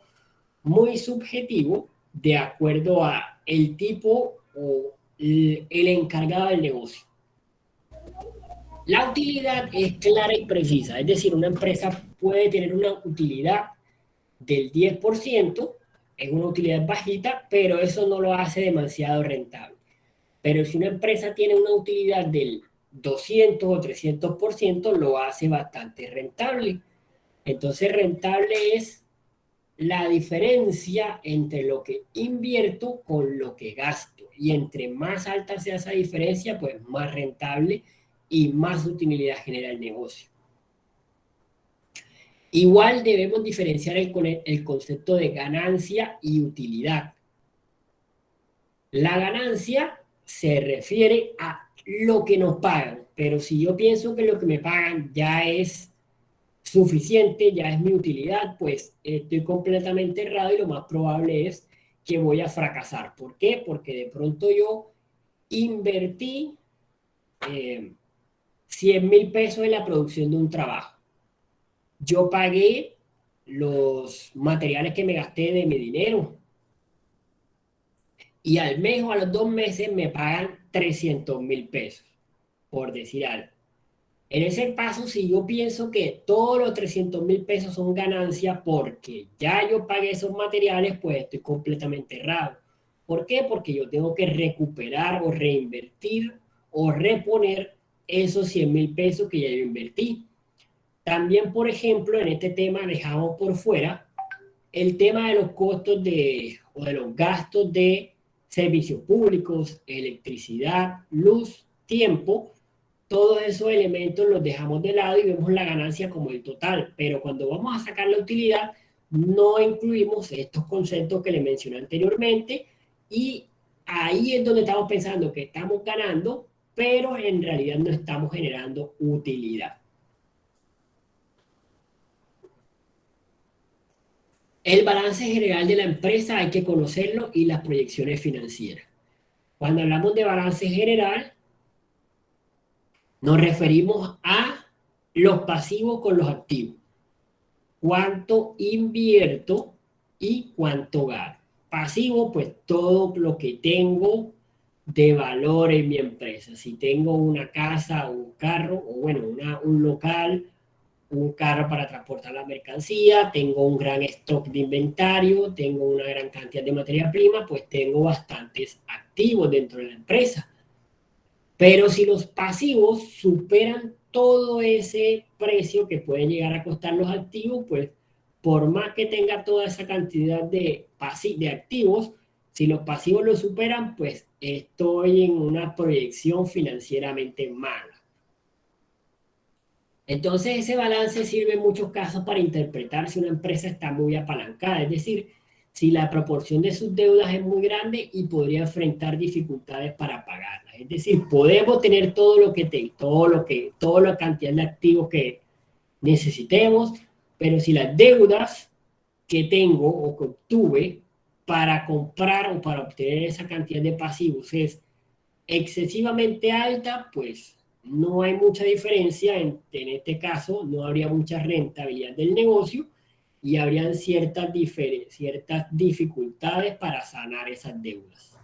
muy subjetivo de acuerdo a el tipo o el encargado del negocio. La utilidad es clara y precisa, es decir, una empresa puede tener una utilidad del 10%, es una utilidad bajita, pero eso no lo hace demasiado rentable. Pero si una empresa tiene una utilidad del 200 o 300%, lo hace bastante rentable. Entonces, rentable es la diferencia entre lo que invierto con lo que gasto. Y entre más alta sea esa diferencia, pues más rentable y más utilidad genera el negocio. Igual debemos diferenciar el concepto de ganancia y utilidad. La ganancia se refiere a lo que nos pagan, pero si yo pienso que lo que me pagan ya es suficiente, ya es mi utilidad, pues estoy completamente errado y lo más probable es que voy a fracasar. ¿Por qué? Porque de pronto yo invertí 100.000 pesos en la producción de un trabajo. Yo pagué los materiales que me gasté de mi dinero y al mes o a los 2 meses me pagan 300.000 pesos, por decir algo. En ese paso, si yo pienso que todos los 300.000 pesos son ganancia porque ya yo pagué esos materiales, pues estoy completamente errado. ¿Por qué? Porque yo tengo que recuperar o reinvertir o reponer esos 100.000 pesos que ya yo invertí. También, por ejemplo, en este tema dejamos por fuera el tema de los costos o de los gastos de servicios públicos, electricidad, luz, tiempo. Todos esos elementos los dejamos de lado y vemos la ganancia como el total, pero cuando vamos a sacar la utilidad, no incluimos estos conceptos que les mencioné anteriormente y ahí es donde estamos pensando que estamos ganando, pero en realidad no estamos generando utilidad. El balance general de la empresa hay que conocerlo y las proyecciones financieras. Cuando hablamos de balance general, nos referimos a los pasivos con los activos. Cuánto invierto y cuánto gano. Pasivo, pues todo lo que tengo de valor en mi empresa. Si tengo una casa o un carro, o bueno, un local, un carro para transportar la mercancía, tengo un gran stock de inventario, tengo una gran cantidad de materia prima, pues tengo bastantes activos dentro de la empresa. Pero si los pasivos superan todo ese precio que pueden llegar a costar los activos, pues por más que tenga toda esa cantidad de activos, si los pasivos lo superan, pues estoy en una proyección financieramente mala. Entonces ese balance sirve en muchos casos para interpretar si una empresa está muy apalancada, es decir, si la proporción de sus deudas es muy grande y podría enfrentar dificultades para pagarlas. Es decir, podemos tener toda la cantidad de activos que necesitemos, pero si las deudas que tengo o que obtuve para comprar o para obtener esa cantidad de pasivos es excesivamente alta, pues no hay mucha diferencia. En este caso, no habría mucha rentabilidad del negocio y habrían ciertas dificultades para sanar esas deudas.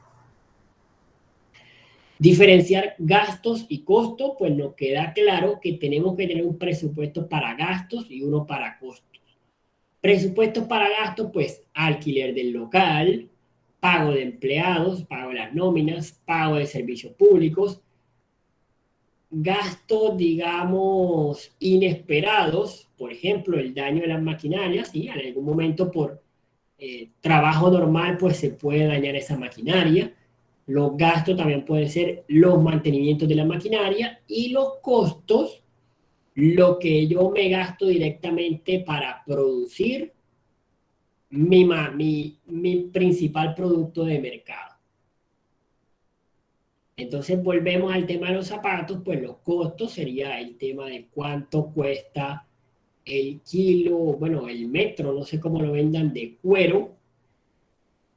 Diferenciar gastos y costos, pues nos queda claro que tenemos que tener un presupuesto para gastos y uno para costos. Presupuestos para gastos, pues alquiler del local, pago de empleados, pago de las nóminas, pago de servicios públicos, gastos, digamos, inesperados, por ejemplo, el daño de las maquinarias, ¿sí? En algún momento por trabajo normal, pues se puede dañar esa maquinaria. Los gastos también pueden ser los mantenimientos de la maquinaria y los costos, lo que yo me gasto directamente para producir mi principal producto de mercado. Entonces volvemos al tema de los zapatos, pues los costos sería el tema de cuánto cuesta el kilo, bueno, el metro, no sé cómo lo vendan, de cuero.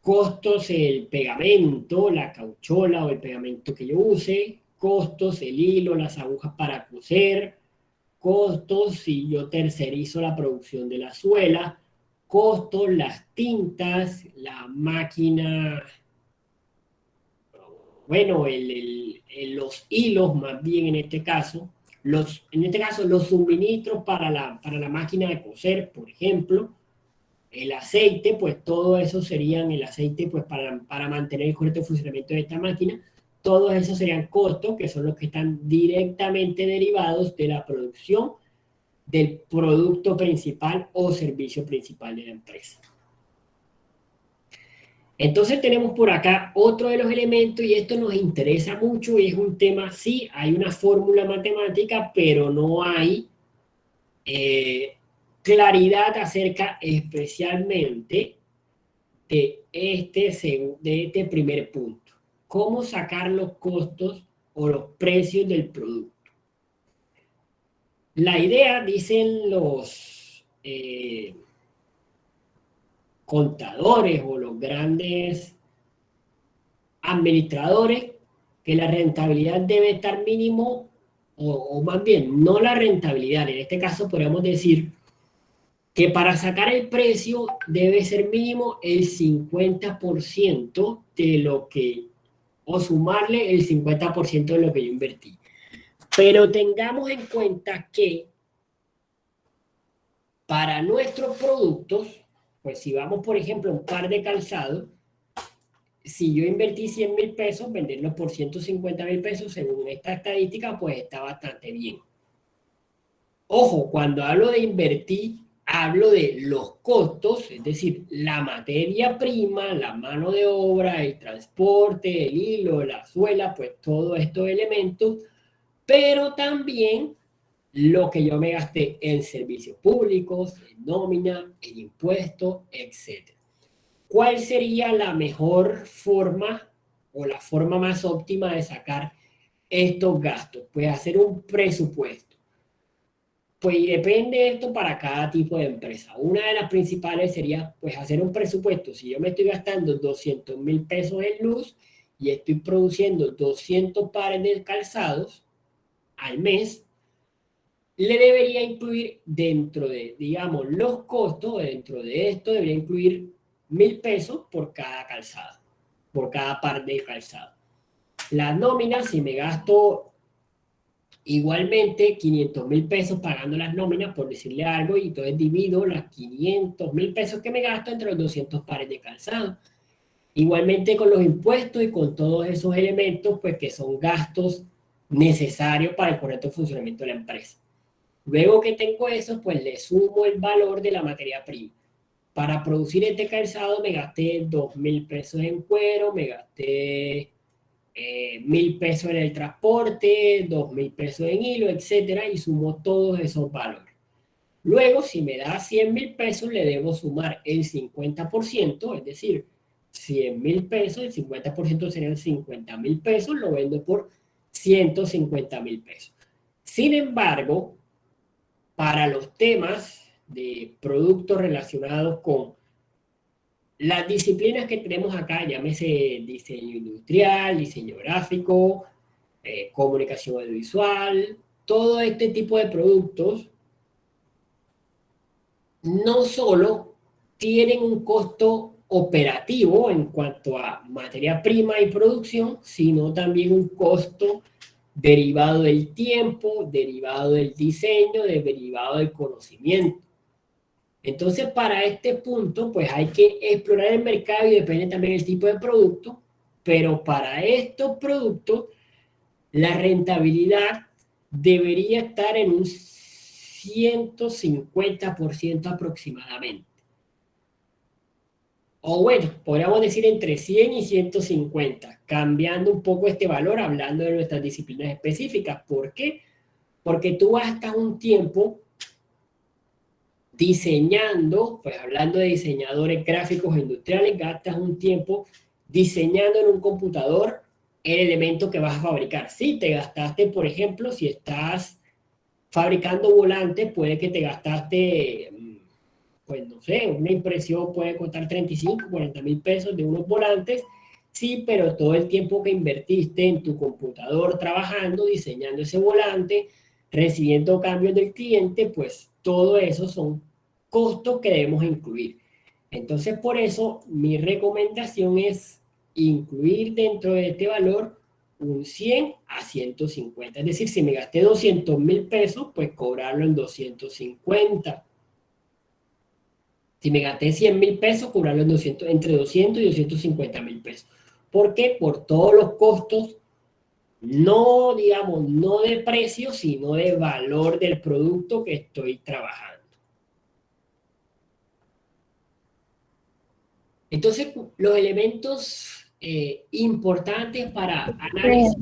Costos el pegamento, la cauchola o el pegamento que yo use. Costos el hilo, las agujas para coser. Costos si yo tercerizo la producción de la suela. Costos las tintas, la máquina, bueno, los hilos más bien en este caso los suministros para la máquina de coser, por ejemplo, el aceite, pues todo eso serían el aceite, pues para mantener el correcto funcionamiento de esta máquina, todos esos serían costos que son los que están directamente derivados de la producción del producto principal o servicio principal de la empresa. Entonces tenemos por acá otro de los elementos y esto nos interesa mucho y es un tema, sí, hay una fórmula matemática, pero no hay claridad acerca especialmente de este primer punto. ¿Cómo sacar los costos o los precios del producto? La idea, dicen los contadores o los grandes administradores, que la rentabilidad debe estar mínimo, o más bien, no la rentabilidad, en este caso podríamos decir que para sacar el precio debe ser mínimo el 50% de lo que, o sumarle el 50% de lo que yo invertí. Pero tengamos en cuenta que para nuestros productos, pues si vamos, por ejemplo, a un par de calzado, si yo invertí 100.000 pesos, venderlos por 150.000 pesos, según esta estadística, pues está bastante bien. Ojo, cuando hablo de invertir, hablo de los costos, es decir, la materia prima, la mano de obra, el transporte, el hilo, la suela, pues todos estos elementos, pero también lo que yo me gasté en servicios públicos, en nómina, en impuestos, etc. ¿Cuál sería la mejor forma o la forma más óptima de sacar estos gastos? Pues hacer un presupuesto. Pues depende de esto para cada tipo de empresa. Una de las principales sería pues hacer un presupuesto. Si yo me estoy gastando 200.000 pesos en luz y estoy produciendo 200 pares de calzados al mes, le debería incluir dentro de, digamos, los costos, dentro de esto debería incluir 1.000 pesos por cada calzado, por cada par de calzado. Las nóminas, si me gasto igualmente 500.000 pesos pagando las nóminas, por decirle algo, y entonces divido las 500.000 pesos que me gasto entre los 200 pares de calzado. Igualmente con los impuestos y con todos esos elementos, pues que son gastos necesarios para el correcto funcionamiento de la empresa. Luego que tengo eso, pues le sumo el valor de la materia prima. Para producir este calzado me gasté 2.000 pesos en cuero, me gasté 1.000 pesos en el transporte, 2.000 pesos en hilo, etcétera, y sumo todos esos valores. Luego, si me da 100.000 pesos, le debo sumar el 50%, es decir, 100.000 pesos, el 50% serían 50.000 pesos, lo vendo por 150.000 pesos. Sin embargo, para los temas de productos relacionados con las disciplinas que tenemos acá, llámese diseño industrial, diseño gráfico, comunicación audiovisual, todo este tipo de productos no solo tienen un costo operativo en cuanto a materia prima y producción, sino también un costo derivado del tiempo, derivado del diseño, derivado del conocimiento. Entonces, para este punto, pues hay que explorar el mercado y depende también del tipo de producto, pero para estos productos, la rentabilidad debería estar en un 150% aproximadamente. O bueno, podríamos decir entre 100 y 150, cambiando un poco este valor, hablando de nuestras disciplinas específicas. ¿Por qué? Porque tú gastas un tiempo diseñando, pues hablando de diseñadores gráficos industriales, gastas un tiempo diseñando en un computador el elemento que vas a fabricar. Si te gastaste, por ejemplo, si estás fabricando volantes, puede que te gastaste, pues no sé, una impresión puede costar 35, 40.000 pesos de unos volantes, sí, pero todo el tiempo que invertiste en tu computador trabajando, diseñando ese volante, recibiendo cambios del cliente, pues todo eso son costos que debemos incluir. Entonces, por eso mi recomendación es incluir dentro de este valor un 100 a 150. Es decir, si me gasté 200.000 pesos, pues cobrarlo en 250. Si me gasté 100.000 pesos, cobrarlo en 200, entre 200 y 250.000 pesos. ¿Por qué? Por todos los costos, no, digamos, no de precio, sino de valor del producto que estoy trabajando. Entonces, los elementos importantes para análisis.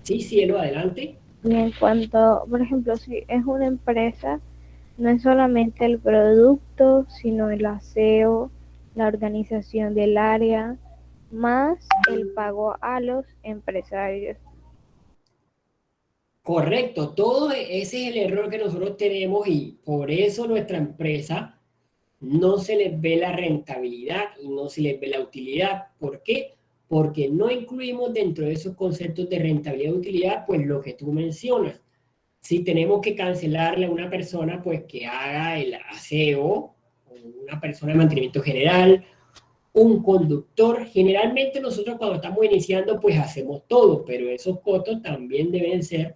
Sí, cielo, adelante. Y en cuanto, por ejemplo, si es una empresa, no es solamente el producto, sino el aseo, la organización del área, más el pago a los empresarios. Correcto, todo ese es el error que nosotros tenemos y por eso nuestra empresa no se les ve la rentabilidad y no se les ve la utilidad. ¿Por qué? Porque no incluimos dentro de esos conceptos de rentabilidad y utilidad, pues lo que tú mencionas. Si tenemos que cancelarle a una persona, pues que haga el aseo, o una persona de mantenimiento general, un conductor. Generalmente nosotros cuando estamos iniciando, pues hacemos todo, pero esos costos también deben ser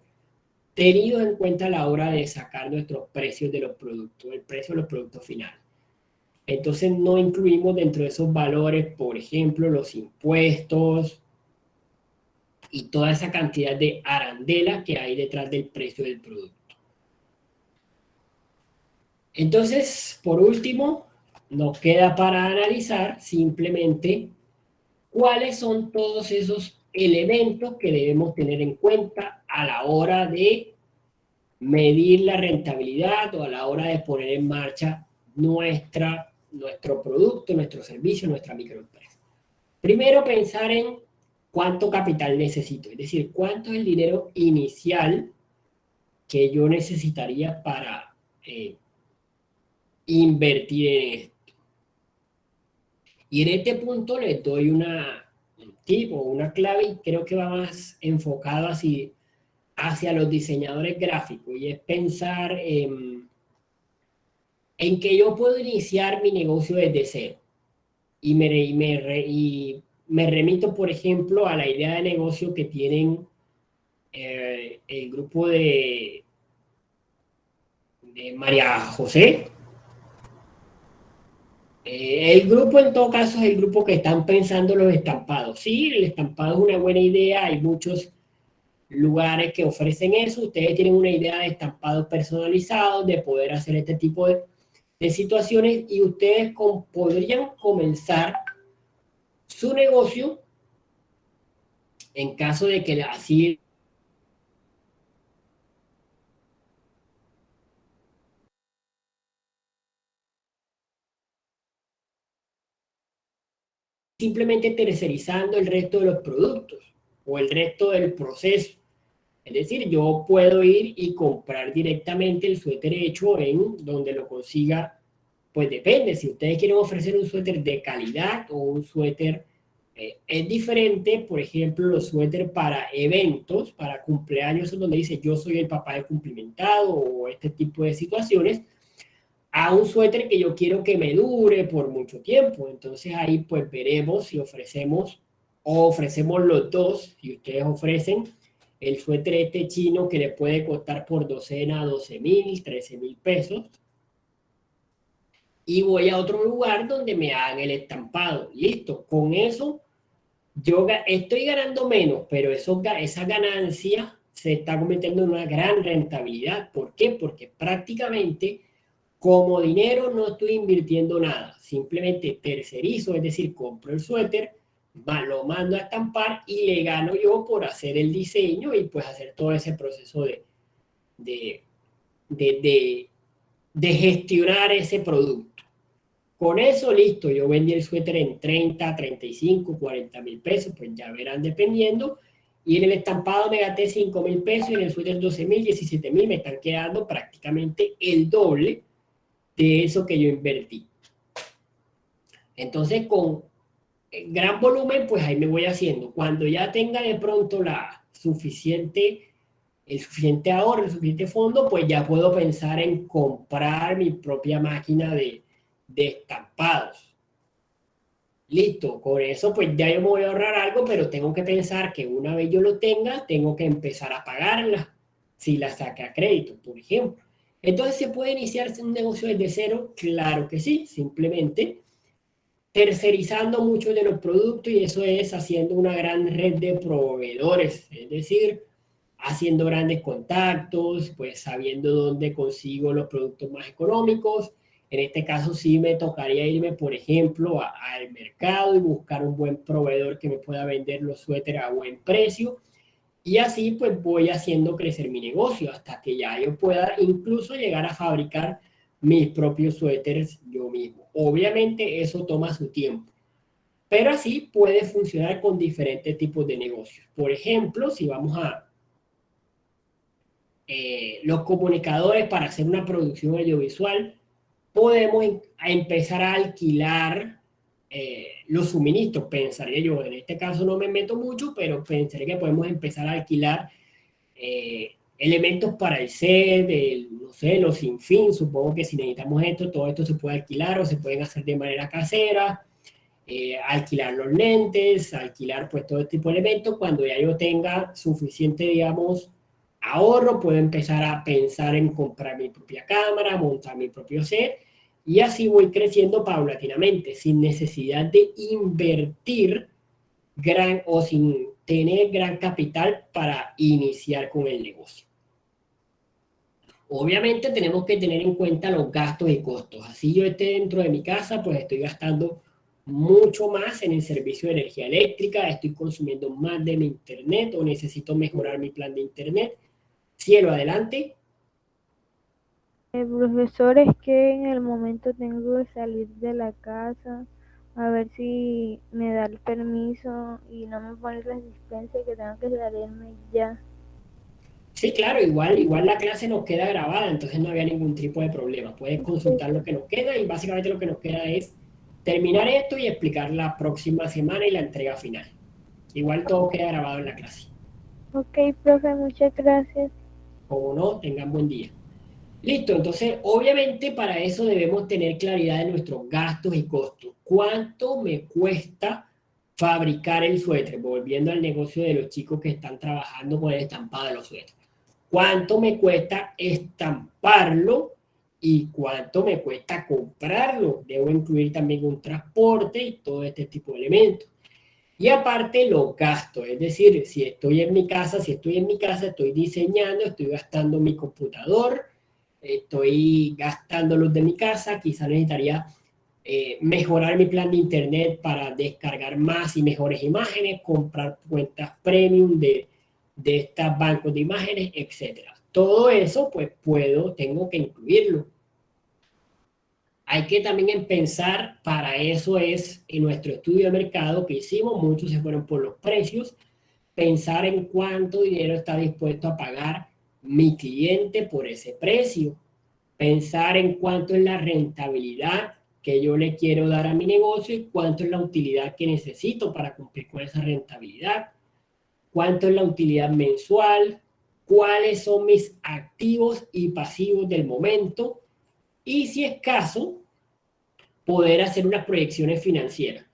tenidos en cuenta a la hora de sacar nuestros precios de los productos, el precio de los productos finales. Entonces no incluimos dentro de esos valores, por ejemplo, los impuestos y toda esa cantidad de arandelas que hay detrás del precio del producto. Entonces, por último, nos queda para analizar simplemente cuáles son todos esos elementos que debemos tener en cuenta a la hora de medir la rentabilidad o a la hora de poner en marcha nuestro producto, nuestro servicio, nuestra microempresa. Primero, pensar en cuánto capital necesito, es decir, cuánto es el dinero inicial que yo necesitaría para invertir en esto. Y en este punto les doy un tip o una clave y creo que va más enfocado hacia los diseñadores gráficos y es pensar en que yo puedo iniciar mi negocio desde cero. Y me remito, por ejemplo, a la idea de negocio que tienen el grupo de María José. El grupo en todo caso es el grupo que están pensando los estampados. Sí, el estampado es una buena idea, hay muchos lugares que ofrecen eso, ustedes tienen una idea de estampados personalizados, de poder hacer este tipo de situaciones y ustedes podrían comenzar su negocio En caso de que así simplemente tercerizando el resto de los productos o el resto del proceso. Es decir, yo puedo ir y comprar directamente el suéter hecho en donde lo consiga, pues depende, si ustedes quieren ofrecer un suéter de calidad o un suéter, es diferente, por ejemplo, los suéter para eventos, para cumpleaños, donde dice yo soy el papá del cumplimentado o este tipo de situaciones, a un suéter que yo quiero que me dure por mucho tiempo. Entonces ahí pues veremos si ofrecemos o ofrecemos los dos, si ustedes ofrecen el suéter este chino que le puede costar por docena 12.000, 13.000 pesos. Y voy a otro lugar donde me hagan el estampado. Listo, con eso yo estoy ganando menos, pero esa ganancia se está convirtiendo en una gran rentabilidad. ¿Por qué? Porque prácticamente como dinero no estoy invirtiendo nada, simplemente tercerizo, es decir, compro el suéter, lo mando a estampar y le gano yo por hacer el diseño y pues hacer todo ese proceso de, de, de, de gestionar ese producto. Con eso, listo, yo vendí el suéter en 30, 35, 40.000 pesos, pues ya verán dependiendo. Y en el estampado me gasté 5.000 pesos y en el suéter 12.000, 17.000, me están quedando prácticamente el doble de eso que yo invertí. Entonces, con gran volumen, pues ahí me voy haciendo. Cuando ya tenga de pronto el suficiente ahorro, el suficiente fondo, pues ya puedo pensar en comprar mi propia máquina de estampados. Listo, con eso pues ya yo me voy a ahorrar algo, pero tengo que pensar que una vez yo lo tenga, tengo que empezar a pagarla, si la saca a crédito, por ejemplo. Entonces, ¿se puede iniciarse un negocio desde cero? Claro que sí, simplemente tercerizando muchos de los productos y eso es haciendo una gran red de proveedores, es decir, haciendo grandes contactos, pues sabiendo dónde consigo los productos más económicos. En este caso sí me tocaría irme, por ejemplo, al mercado y buscar un buen proveedor que me pueda vender los suéteres a buen precio. Y así pues voy haciendo crecer mi negocio hasta que ya yo pueda incluso llegar a fabricar mis propios suéteres yo mismo. Obviamente eso toma su tiempo, pero así puede funcionar con diferentes tipos de negocios. Por ejemplo, si vamos a los comunicadores para hacer una producción audiovisual, podemos empezar a alquilar los suministros, pensaría yo. En este caso no me meto mucho, pero pensaría que podemos empezar a alquilar elementos para el set, no sé, los sin fin, supongo que si necesitamos esto, todo esto se puede alquilar o se pueden hacer de manera casera, alquilar los lentes, alquilar pues todo este tipo de elementos. Cuando ya yo tenga suficiente, digamos, ahorro, puedo empezar a pensar en comprar mi propia cámara, montar mi propio set y así voy creciendo paulatinamente, sin necesidad de invertir gran o sin tener gran capital para iniciar con el negocio. Obviamente tenemos que tener en cuenta los gastos y costos. Así yo esté dentro de mi casa, pues estoy gastando mucho más en el servicio de energía eléctrica, estoy consumiendo más de mi internet o necesito mejorar mi plan de internet. Cielo, adelante. El profesor, es que en el momento tengo que salir de la casa a ver si me da el permiso y no me pone la asistencia que tengo que salirme ya. Sí, claro, igual la clase nos queda grabada, entonces no había ningún tipo de problema. Puedes consultar lo que nos queda y básicamente lo que nos queda es terminar esto y explicar la próxima semana y la entrega final. Igual todo queda grabado en la clase. Ok, profe, muchas gracias. Como no, tengan buen día. Listo, entonces obviamente para eso debemos tener claridad de nuestros gastos y costos. ¿Cuánto me cuesta fabricar el suéter? Volviendo al negocio de los chicos que están trabajando con el estampado de los suéteres. ¿Cuánto me cuesta estamparlo y cuánto me cuesta comprarlo? Debo incluir también un transporte y todo este tipo de elementos. Y aparte los gastos, es decir, si estoy en mi casa, estoy diseñando, estoy gastando mi computador, estoy gastando luz de mi casa, quizá necesitaría mejorar mi plan de internet para descargar más y mejores imágenes, comprar cuentas premium de estos bancos de imágenes, etcétera. Todo eso, pues tengo que incluirlo. Hay que también pensar, para eso es en nuestro estudio de mercado que hicimos, muchos se fueron por los precios, pensar en cuánto dinero está dispuesto a pagar mi cliente por ese precio, pensar en cuánto es la rentabilidad que yo le quiero dar a mi negocio y cuánto es la utilidad que necesito para cumplir con esa rentabilidad, cuánto es la utilidad mensual, cuáles son mis activos y pasivos del momento y, si es caso, poder hacer unas proyecciones financieras.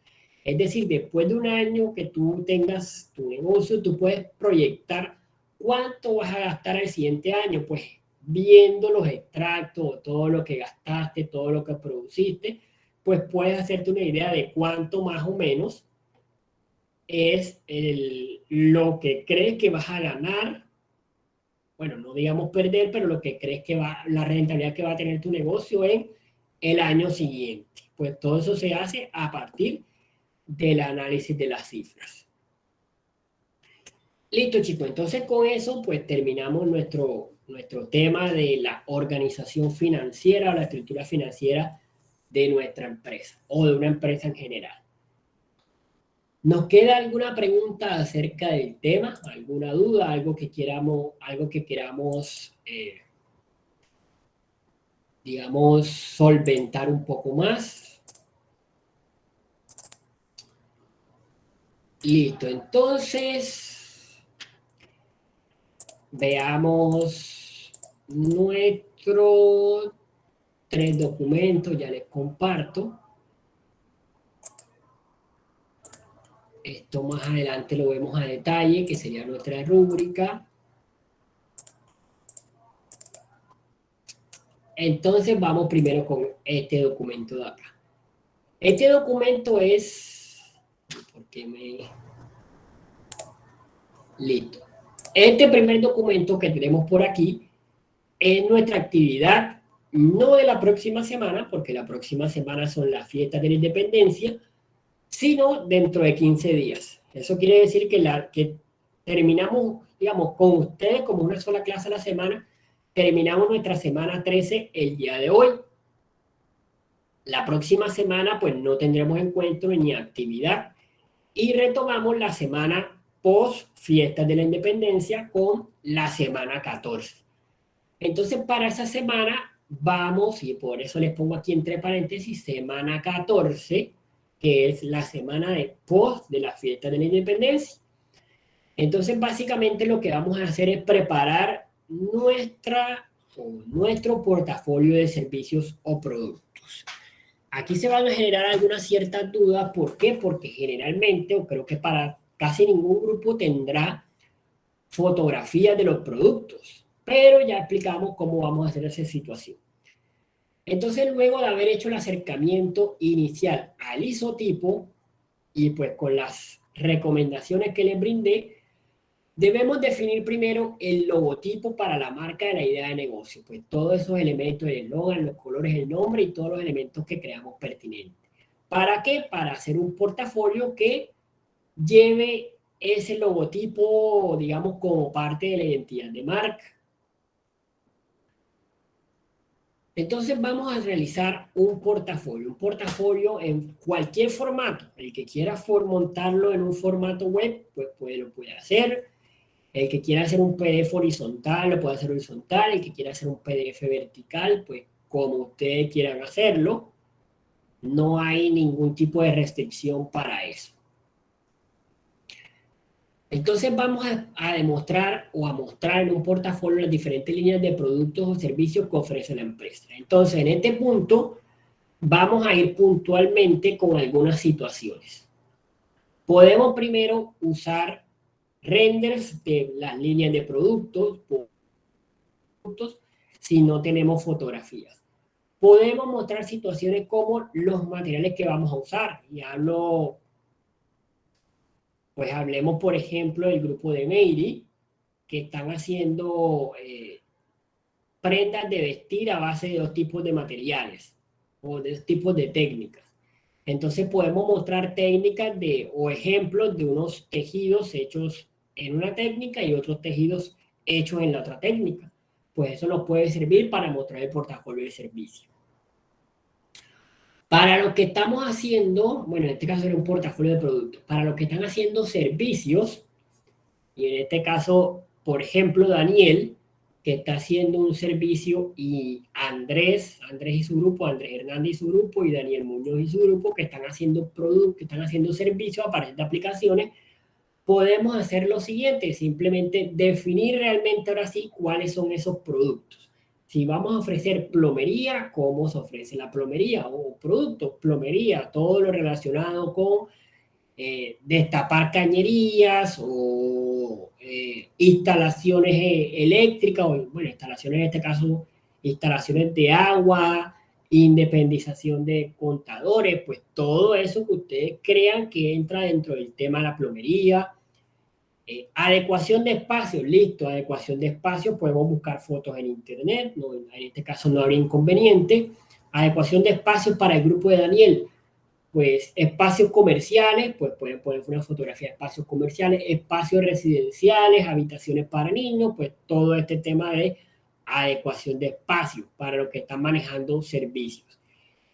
Es decir, después de un año que tú tengas tu negocio, tú puedes proyectar cuánto vas a gastar el siguiente año, pues viendo los extractos, todo lo que gastaste, todo lo que produciste, pues puedes hacerte una idea de cuánto más o menos es lo que crees que vas a ganar. Bueno, no digamos perder, pero lo que crees que la rentabilidad que va a tener tu negocio en el año siguiente. Pues todo eso se hace a partir del análisis de las cifras. Listo, chicos. Entonces, con eso, pues terminamos nuestro tema de la organización financiera o la estructura financiera de nuestra empresa o de una empresa en general. ¿Nos queda alguna pregunta acerca del tema? ¿Alguna duda? ¿Algo que queramos, digamos, solventar un poco más? Listo, entonces veamos nuestros 3 documentos, ya les comparto. Esto más adelante lo vemos a detalle, que sería nuestra rúbrica. Entonces vamos primero con este documento de acá. Este documento es... ¿Por qué me...? Listo. Este primer documento que tenemos por aquí es nuestra actividad, no de la próxima semana, porque la próxima semana son las fiestas de la independencia, sino dentro de 15 días. Eso quiere decir que terminamos, digamos, con ustedes como una sola clase a la semana, terminamos nuestra semana 13 el día de hoy. La próxima semana, pues no tendremos encuentro ni actividad y retomamos la semana post fiestas de la independencia con la semana 14. Entonces, para esa semana vamos, y por eso les pongo aquí entre paréntesis, semana 14, que es la semana de post de la fiesta de la independencia. Entonces, básicamente lo que vamos a hacer es preparar nuestro portafolio de servicios o productos. Aquí se van a generar algunas ciertas dudas. ¿Por qué? Porque generalmente, o creo que para casi ningún grupo tendrá fotografías de los productos, pero ya explicamos cómo vamos a hacer esa situación. Entonces, luego de haber hecho el acercamiento inicial al isotipo y pues con las recomendaciones que les brindé, debemos definir primero el logotipo para la marca de la idea de negocio, pues todos esos elementos, el eslogan, los colores, el nombre y todos los elementos que creamos pertinentes. ¿Para qué? Para hacer un portafolio que lleve ese logotipo, digamos, como parte de la identidad de marca. Entonces vamos a realizar un portafolio en cualquier formato. El que quiera montarlo en un formato web, pues lo puede hacer. El que quiera hacer un PDF horizontal, lo puede hacer horizontal. El que quiera hacer un PDF vertical, pues como ustedes quieran hacerlo. No hay ningún tipo de restricción para eso. Entonces vamos a demostrar o a mostrar en un portafolio las diferentes líneas de productos o servicios que ofrece la empresa. Entonces, en este punto, vamos a ir puntualmente con algunas situaciones. Podemos primero usar renders de las líneas de productos si no tenemos fotografías. Podemos mostrar situaciones como los materiales que vamos a usar. Y hablemos, por ejemplo, del grupo de Meiri, que están haciendo prendas de vestir a base de 2 tipos de materiales. o de tipos de técnicas. Entonces podemos mostrar técnicas o ejemplos de unos tejidos hechos en una técnica y otros tejidos hechos en la otra técnica. Pues eso nos puede servir para mostrar el portafolio de servicio. Para lo que estamos haciendo, bueno, en este caso era un portafolio de productos, para los que están haciendo servicios, y en este caso, por ejemplo, Daniel, que está haciendo un servicio, y Andrés y su grupo, Andrés Hernández y su grupo, y Daniel Muñoz y su grupo, que están haciendo productos, que están haciendo servicios a partir de aplicaciones, podemos hacer lo siguiente, simplemente definir realmente ahora sí cuáles son esos productos. Si vamos a ofrecer plomería, ¿cómo se ofrece la plomería? O productos, plomería, todo lo relacionado con destapar cañerías o instalaciones eléctricas, o bueno, instalaciones en este caso, instalaciones de agua, independización de contadores, pues todo eso que ustedes crean que entra dentro del tema de la plomería. Adecuación de espacios, listo, adecuación de espacios, podemos buscar fotos en internet, no, en este caso no habría inconveniente. Adecuación de espacios para el grupo de Daniel, pues espacios comerciales, pues pueden poner una fotografía de espacios comerciales, espacios residenciales, habitaciones para niños, pues todo este tema de adecuación de espacios para los que están manejando servicios.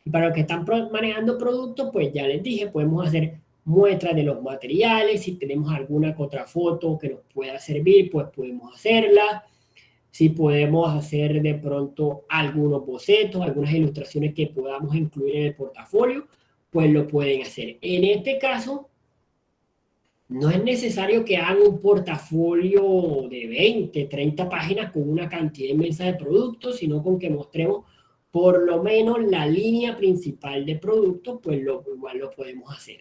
Y para los que están manejando productos, pues ya les dije, podemos hacer muestras de los materiales, si tenemos alguna contrafoto que nos pueda servir, pues podemos hacerla. Si podemos hacer de pronto algunos bocetos, algunas ilustraciones que podamos incluir en el portafolio, pues lo pueden hacer. En este caso, no es necesario que hagan un portafolio de 20, 30 páginas con una cantidad inmensa de productos, sino con que mostremos por lo menos la línea principal de productos, pues igual lo podemos hacer.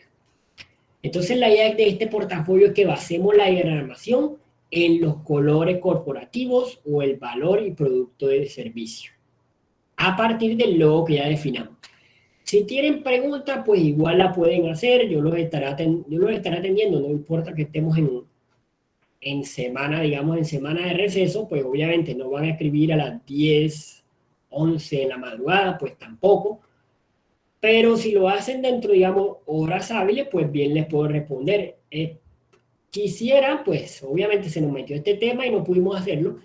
Entonces la idea de este portafolio es que basemos la diagramación en los colores corporativos o el valor y producto del servicio, a partir del logo que ya definamos. Si tienen preguntas, pues igual la pueden hacer, yo los estaré atendiendo, no importa que estemos en semana, digamos, en semana de receso, pues obviamente no van a escribir a las 10, 11 de la madrugada, pues tampoco, pero si lo hacen dentro, digamos, horas hábiles, pues bien les puedo responder. Quisiera, pues obviamente se nos metió este tema y no pudimos hacerlo,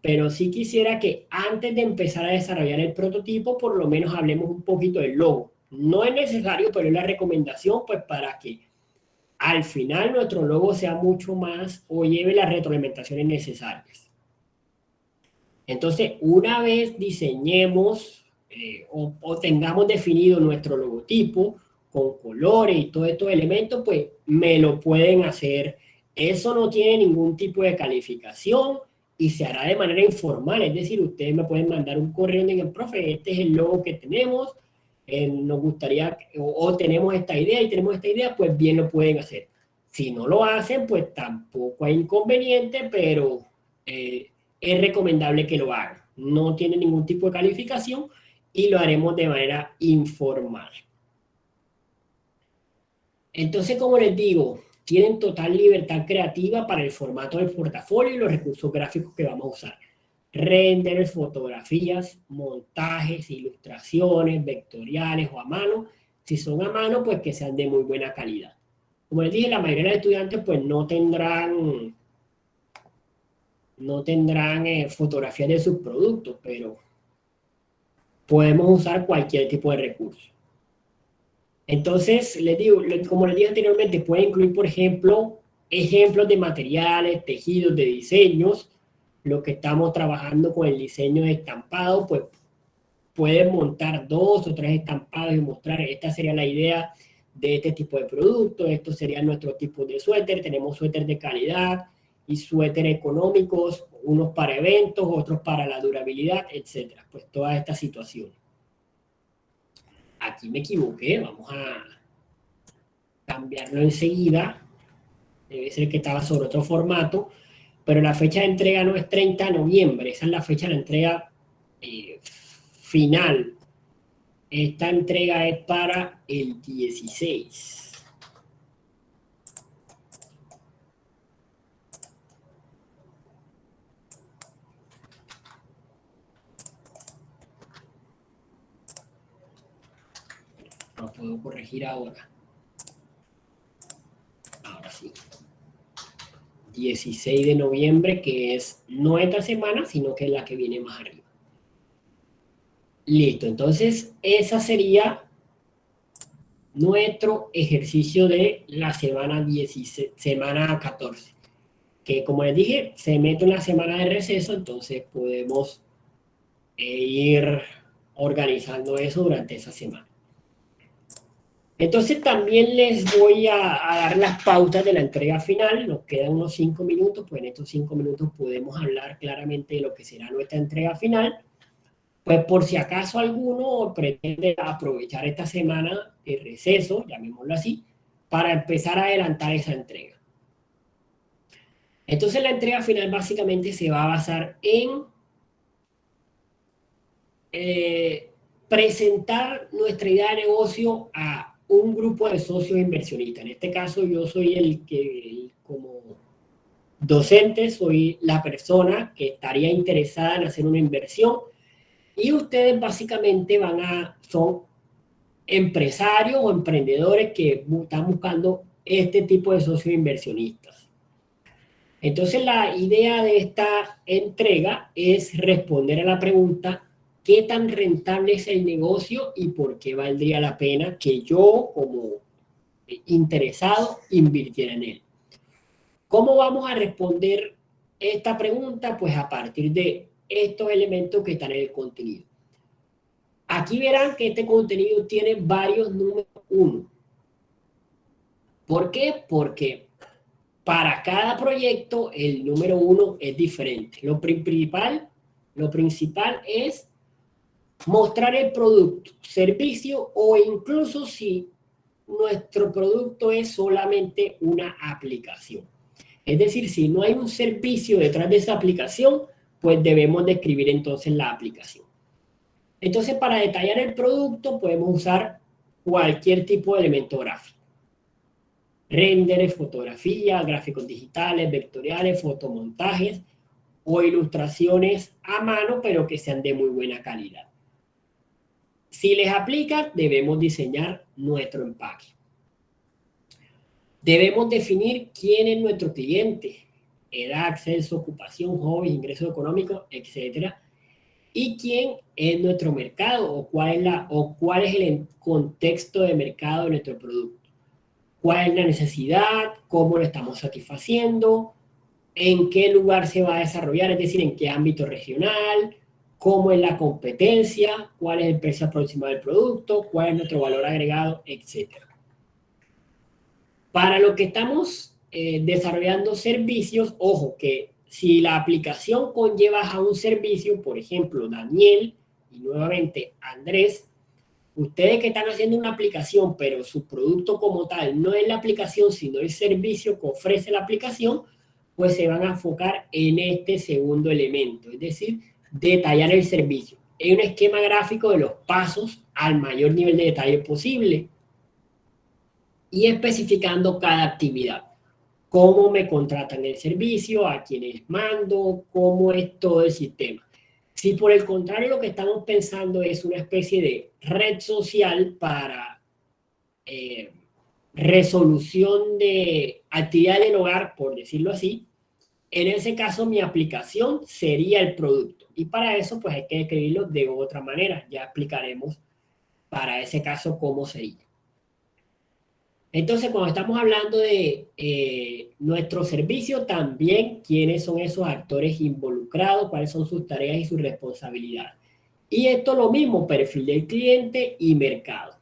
pero sí quisiera que antes de empezar a desarrollar el prototipo, por lo menos hablemos un poquito del logo. No es necesario, pero es la recomendación, pues para que al final nuestro logo sea mucho más o lleve las retroalimentaciones necesarias. Entonces, una vez diseñemos o tengamos definido nuestro logotipo con colores y todos estos elementos, pues me lo pueden hacer. Eso no tiene ningún tipo de calificación y se hará de manera informal. Es decir, ustedes me pueden mandar un correo y digan, profe, este es el logo que tenemos, nos gustaría, o tenemos esta idea y tenemos esta idea, pues bien lo pueden hacer. Si no lo hacen, pues tampoco hay inconveniente, pero es recomendable que lo hagan. No tiene ningún tipo de calificación y lo haremos de manera informal. Entonces, como les digo, tienen total libertad creativa para el formato del portafolio y los recursos gráficos que vamos a usar. Render, fotografías, montajes, ilustraciones, vectoriales o a mano. Si son a mano, pues que sean de muy buena calidad. Como les dije, la mayoría de los estudiantes pues no tendrán fotografías de sus productos, pero podemos usar cualquier tipo de recurso. Entonces, les digo, como les dije anteriormente, puede incluir, por ejemplo, ejemplos de materiales, tejidos, de diseños. Lo que estamos trabajando con el diseño de estampado, pues pueden montar 2 o 3 estampados y mostrar, esta sería la idea de este tipo de producto, estos serían nuestros tipos de suéter, tenemos suéter de calidad y suéter económicos, unos para eventos, otros para la durabilidad, etcétera. Pues toda esta situación. Aquí me equivoqué, vamos a cambiarlo enseguida, debe ser que estaba sobre otro formato, pero la fecha de entrega no es 30 de noviembre, esa es la fecha de entrega final. Esta entrega es para el 16. Lo puedo corregir ahora. Ahora sí. 16 de noviembre, que es no esta semana, sino que es la que viene más arriba. Listo, entonces esa sería nuestro ejercicio de la semana 16, semana 14, que como les dije, se mete una semana de receso, entonces podemos ir organizando eso durante esa semana. Entonces también les voy a dar las pautas de la entrega final, nos quedan unos 5 minutos, pues en estos 5 minutos podemos hablar claramente de lo que será nuestra entrega final, pues por si acaso alguno pretende aprovechar esta semana de receso, llamémoslo así, para empezar a adelantar esa entrega. Entonces la entrega final básicamente se va a basar en presentar nuestra idea de negocio a un grupo de socios inversionistas. En este caso yo soy el que, como docente, soy la persona que estaría interesada en hacer una inversión y ustedes básicamente son empresarios o emprendedores que están buscando este tipo de socios inversionistas. Entonces la idea de esta entrega es responder a la pregunta: ¿qué tan rentable es el negocio y por qué valdría la pena que yo, como interesado, invirtiera en él? ¿Cómo vamos a responder esta pregunta? Pues a partir de estos elementos que están en el contenido. Aquí verán que este contenido tiene varios números 1. ¿Por qué? Porque para cada proyecto el número 1 es diferente. Lo principal es mostrar el producto, servicio o incluso si nuestro producto es solamente una aplicación. Es decir, si no hay un servicio detrás de esa aplicación, pues debemos describir entonces la aplicación. Entonces, para detallar el producto podemos usar cualquier tipo de elemento gráfico. Renders, fotografía, gráficos digitales, vectoriales, fotomontajes o ilustraciones a mano, pero que sean de muy buena calidad. Si les aplica, debemos diseñar nuestro empaque. Debemos definir quién es nuestro cliente, edad, acceso, ocupación, hobby, ingresos económicos, etc. Y quién es nuestro mercado o cuál es el contexto de mercado de nuestro producto. ¿Cuál es la necesidad? ¿Cómo lo estamos satisfaciendo? ¿En qué lugar se va a desarrollar? Es decir, ¿en qué ámbito regional? ¿Cómo es la competencia? ¿Cuál es el precio aproximado del producto? ¿Cuál es nuestro valor agregado? Etcétera. Para lo que estamos desarrollando servicios, ojo, que si la aplicación conlleva a un servicio, por ejemplo, Daniel y nuevamente Andrés, ustedes que están haciendo una aplicación, pero su producto como tal no es la aplicación, sino el servicio que ofrece la aplicación, pues se van a enfocar en este segundo elemento, es decir, detallar el servicio. Hay un esquema gráfico de los pasos al mayor nivel de detalle posible y especificando cada actividad. Cómo me contratan el servicio, a quiénes mando, cómo es todo el sistema. Si por el contrario lo que estamos pensando es una especie de red social para resolución de actividades del hogar, por decirlo así, en ese caso mi aplicación sería el producto. Y para eso pues hay que escribirlo de otra manera. Ya explicaremos para ese caso cómo sería. Entonces, cuando estamos hablando de nuestro servicio, también quiénes son esos actores involucrados, cuáles son sus tareas y sus responsabilidades. Y esto lo mismo, perfil del cliente y mercado.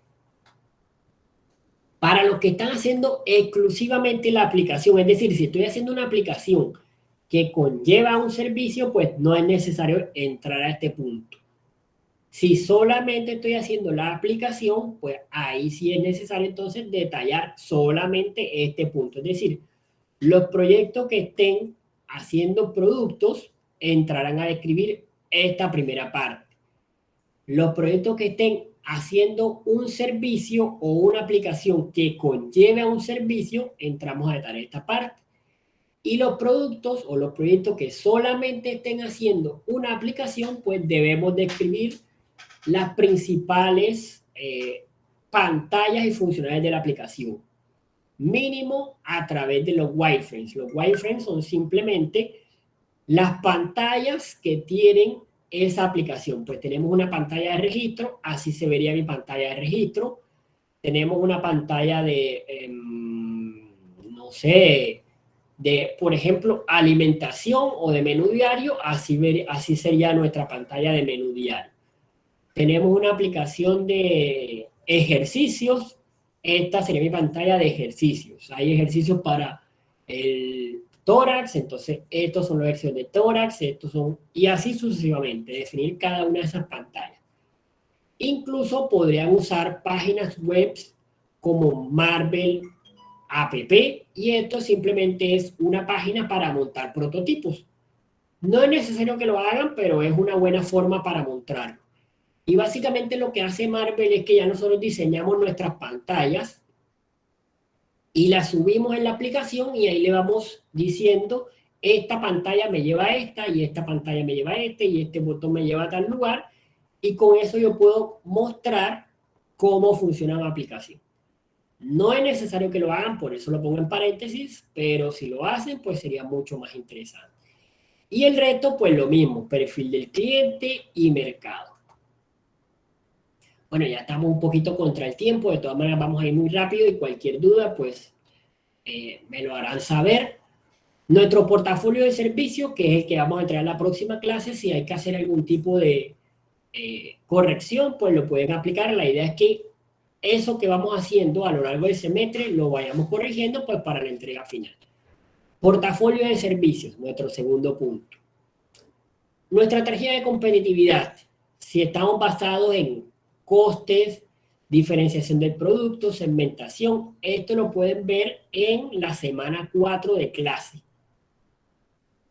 Para los que están haciendo exclusivamente la aplicación, es decir, si estoy haciendo una aplicación que conlleva un servicio, pues no es necesario entrar a este punto. Si solamente estoy haciendo la aplicación, pues ahí sí es necesario entonces detallar solamente este punto. Es decir, los proyectos que estén haciendo productos entrarán a describir esta primera parte. Los proyectos que estén haciendo un servicio o una aplicación que conlleve a un servicio, entramos a detallar esta parte. Y los productos o los proyectos que solamente estén haciendo una aplicación, pues debemos describir las principales pantallas y funcionalidades de la aplicación. Mínimo a través de los wireframes. Los wireframes son simplemente las pantallas que tienen esa aplicación. Pues tenemos una pantalla de registro, así se vería mi pantalla de registro. Tenemos una pantalla de, no sé, de, por ejemplo, alimentación o de menú diario, así sería nuestra pantalla de menú diario. Tenemos una aplicación de ejercicios, esta sería mi pantalla de ejercicios. Hay ejercicios para el tórax, entonces estos son los ejercicios de tórax, estos son, y así sucesivamente, definir cada una de esas pantallas. Incluso podrían usar páginas web como Marvel App, y esto simplemente es una página para montar prototipos. No es necesario que lo hagan, pero es una buena forma para montarlo. Y básicamente lo que hace Marvel es que ya nosotros diseñamos nuestras pantallas y las subimos en la aplicación y ahí le vamos diciendo, esta pantalla me lleva a esta y esta pantalla me lleva a este y este botón me lleva a tal lugar, y con eso yo puedo mostrar cómo funciona la aplicación. No es necesario que lo hagan, por eso lo pongo en paréntesis, pero si lo hacen, pues sería mucho más interesante. Y el reto, pues lo mismo, perfil del cliente y mercado. Bueno, ya estamos un poquito contra el tiempo, de todas maneras vamos a ir muy rápido y cualquier duda, pues me lo harán saber. Nuestro portafolio de servicios, que es el que vamos a entrar en la próxima clase, si hay que hacer algún tipo de corrección, pues lo pueden aplicar. La idea es que eso que vamos haciendo a lo largo del semestre lo vayamos corrigiendo, pues para la entrega final. Portafolio de servicios, nuestro segundo punto. Nuestra estrategia de competitividad, si estamos basados en costes, diferenciación del producto, segmentación, esto lo pueden ver en la semana 4 de clase.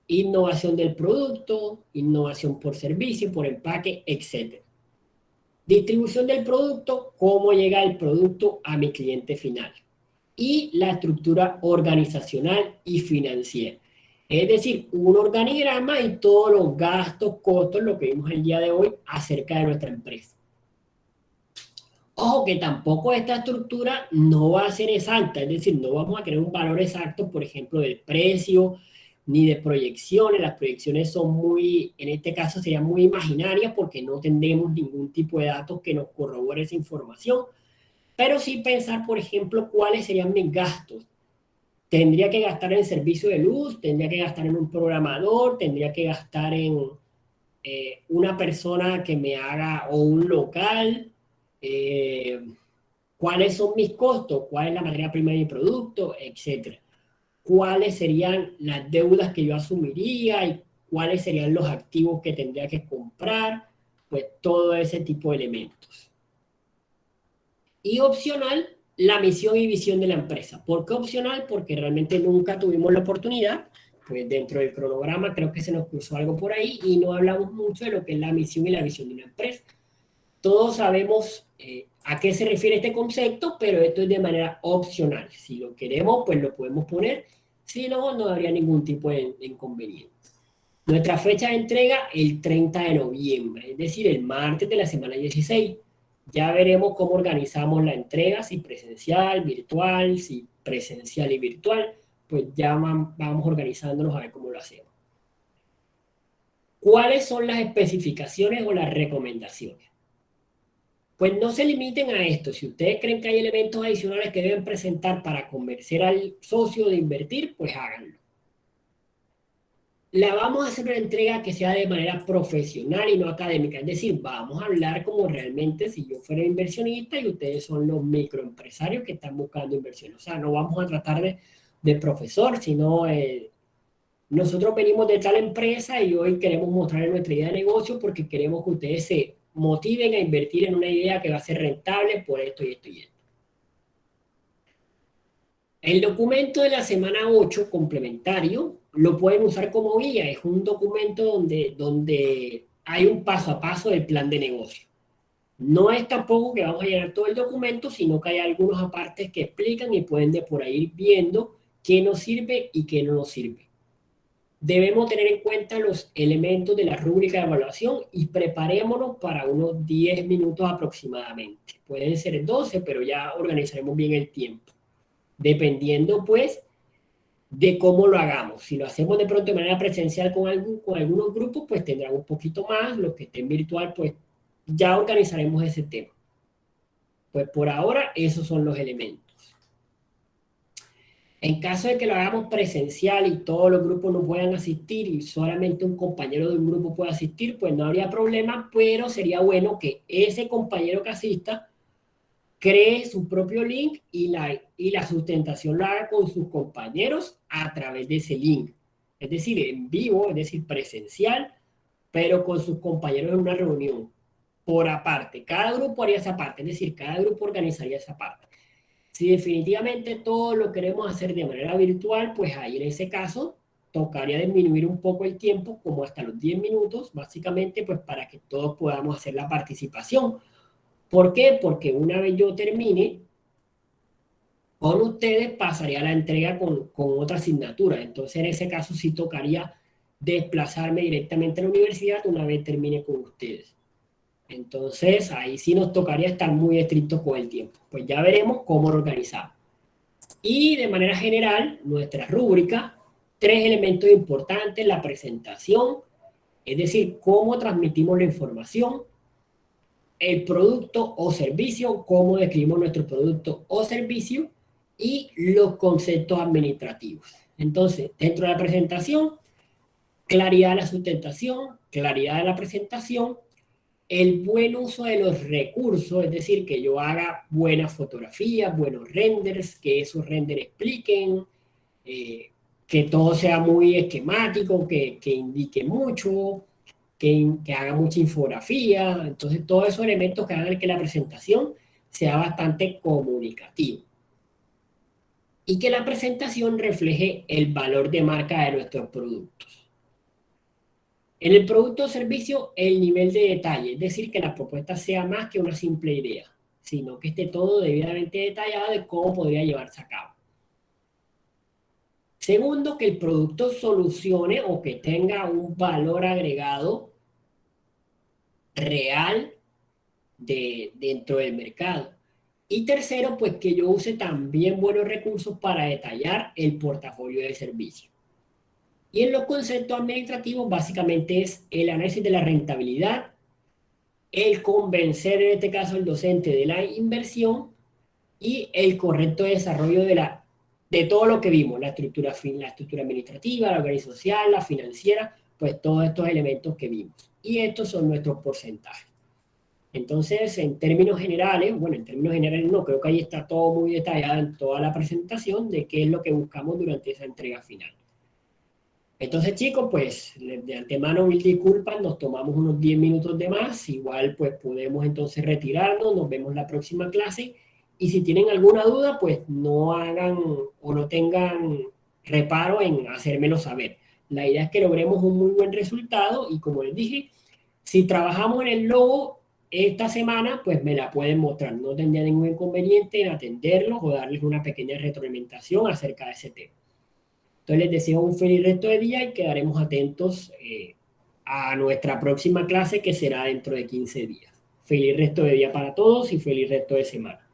Innovación del producto, innovación por servicio, por empaque, etc. Distribución del producto, cómo llega el producto a mi cliente final. Y la estructura organizacional y financiera. Es decir, un organigrama y todos los gastos, costos, lo que vimos el día de hoy acerca de nuestra empresa. Ojo que tampoco esta estructura no va a ser exacta, es decir, no vamos a crear un valor exacto, por ejemplo, del precio, ni de proyecciones. Las proyecciones son muy, en este caso serían muy imaginarias porque no tendremos ningún tipo de datos que nos corrobore esa información, pero sí pensar, por ejemplo, cuáles serían mis gastos. Tendría que gastar en servicio de luz, tendría que gastar en un programador, tendría que gastar en una persona que me haga, o un local, cuáles son mis costos, cuál es la materia prima de mi producto, etcétera. Cuáles serían las deudas que yo asumiría y cuáles serían los activos que tendría que comprar, pues todo ese tipo de elementos. Y opcional, la misión y visión de la empresa. ¿Por qué opcional? Porque realmente nunca tuvimos la oportunidad, pues dentro del cronograma creo que se nos cruzó algo por ahí y no hablamos mucho de lo que es la misión y la visión de una empresa. Todos sabemos a qué se refiere este concepto, pero esto es de manera opcional. Si lo queremos, pues lo podemos poner. Si no, no habría ningún tipo de inconveniente. Nuestra fecha de entrega, el 30 de noviembre, es decir, el martes de la semana 16. Ya veremos cómo organizamos la entrega, si presencial, virtual, si presencial y virtual. Pues ya vamos organizándonos a ver cómo lo hacemos. ¿Cuáles son las especificaciones o las recomendaciones? Pues no se limiten a esto. Si ustedes creen que hay elementos adicionales que deben presentar para convencer al socio de invertir, pues háganlo. La vamos a hacer una entrega que sea de manera profesional y no académica. Es decir, vamos a hablar como realmente si yo fuera inversionista y ustedes son los microempresarios que están buscando inversión. O sea, no vamos a tratar de profesor, sino nosotros venimos de tal empresa y hoy queremos mostrarles nuestra idea de negocio porque queremos que ustedes se motiven a invertir en una idea que va a ser rentable por esto y esto y esto. El documento de la semana 8 complementario lo pueden usar como guía. Es un documento donde hay un paso a paso del plan de negocio. No es tampoco que vamos a llenar todo el documento, sino que hay algunos apartes que explican y pueden de por ahí ir viendo qué nos sirve y qué no nos sirve. debemos tener en cuenta los elementos de la rúbrica de evaluación y preparémonos para unos 10 minutos aproximadamente. Pueden ser 12, pero ya organizaremos bien el tiempo, dependiendo pues de cómo lo hagamos. Si lo hacemos de pronto de manera presencial con algunos grupos, pues tendrán un poquito más. Los que estén virtual, pues ya organizaremos ese tema. Pues por ahora esos son los elementos. En caso de que lo hagamos presencial y todos los grupos no puedan asistir y solamente un compañero de un grupo pueda asistir, pues no habría problema, pero sería bueno que ese compañero que asista cree su propio link y la sustentación la haga con sus compañeros a través de ese link. Es decir, en vivo, es decir, presencial, pero con sus compañeros en una reunión por aparte. Cada grupo haría esa parte, es decir, cada grupo organizaría esa parte. Si definitivamente todo lo queremos hacer de manera virtual, pues ahí en ese caso tocaría disminuir un poco el tiempo, como hasta los 10 minutos, básicamente, pues para que todos podamos hacer la participación. ¿Por qué? Porque una vez yo termine con ustedes, pasaría la entrega con otra asignatura. Entonces, en ese caso, sí tocaría desplazarme directamente a la universidad una vez termine con ustedes. Entonces, ahí sí nos tocaría estar muy estrictos con el tiempo. Pues ya veremos cómo lo organizamos. Y de manera general, nuestra rúbrica, 3 elementos importantes: la presentación, es decir, cómo transmitimos la información; el producto o servicio, cómo describimos nuestro producto o servicio; y los conceptos administrativos. Entonces, dentro de la presentación, claridad de la sustentación, claridad de la presentación, el buen uso de los recursos, es decir, que yo haga buenas fotografías, buenos renders, que esos renders expliquen, que todo sea muy esquemático, que indique mucho, que haga mucha infografía. Entonces, todos esos elementos que hagan que la presentación sea bastante comunicativa y que la presentación refleje el valor de marca de nuestros productos. En el producto o servicio, el nivel de detalle, es decir, que la propuesta sea más que una simple idea, sino que esté todo debidamente detallado de cómo podría llevarse a cabo. Segundo, que el producto solucione o que tenga un valor agregado real dentro del mercado. Y tercero, pues que yo use también buenos recursos para detallar el portafolio de servicio. Y en los conceptos administrativos, básicamente es el análisis de la rentabilidad, el convencer, en este caso, al docente de la inversión y el correcto desarrollo de todo lo que vimos: la estructura administrativa, la organizacional, la financiera, pues todos estos elementos que vimos. Y estos son nuestros porcentajes. Entonces, en términos generales no, creo que ahí está todo muy detallado en toda la presentación de qué es lo que buscamos durante esa entrega final. Entonces, chicos, pues de antemano mil disculpas, nos tomamos unos 10 minutos de más, igual pues podemos entonces retirarnos, nos vemos la próxima clase, y si tienen alguna duda, pues no hagan o no tengan reparo en hacérmelo saber. La idea es que logremos un muy buen resultado y, como les dije, si trabajamos en el logo esta semana, pues me la pueden mostrar, no tendría ningún inconveniente en atenderlos o darles una pequeña retroalimentación acerca de ese tema. Entonces les deseo un feliz resto de día y quedaremos atentos a nuestra próxima clase, que será dentro de 15 días. Feliz resto de día para todos y feliz resto de semana.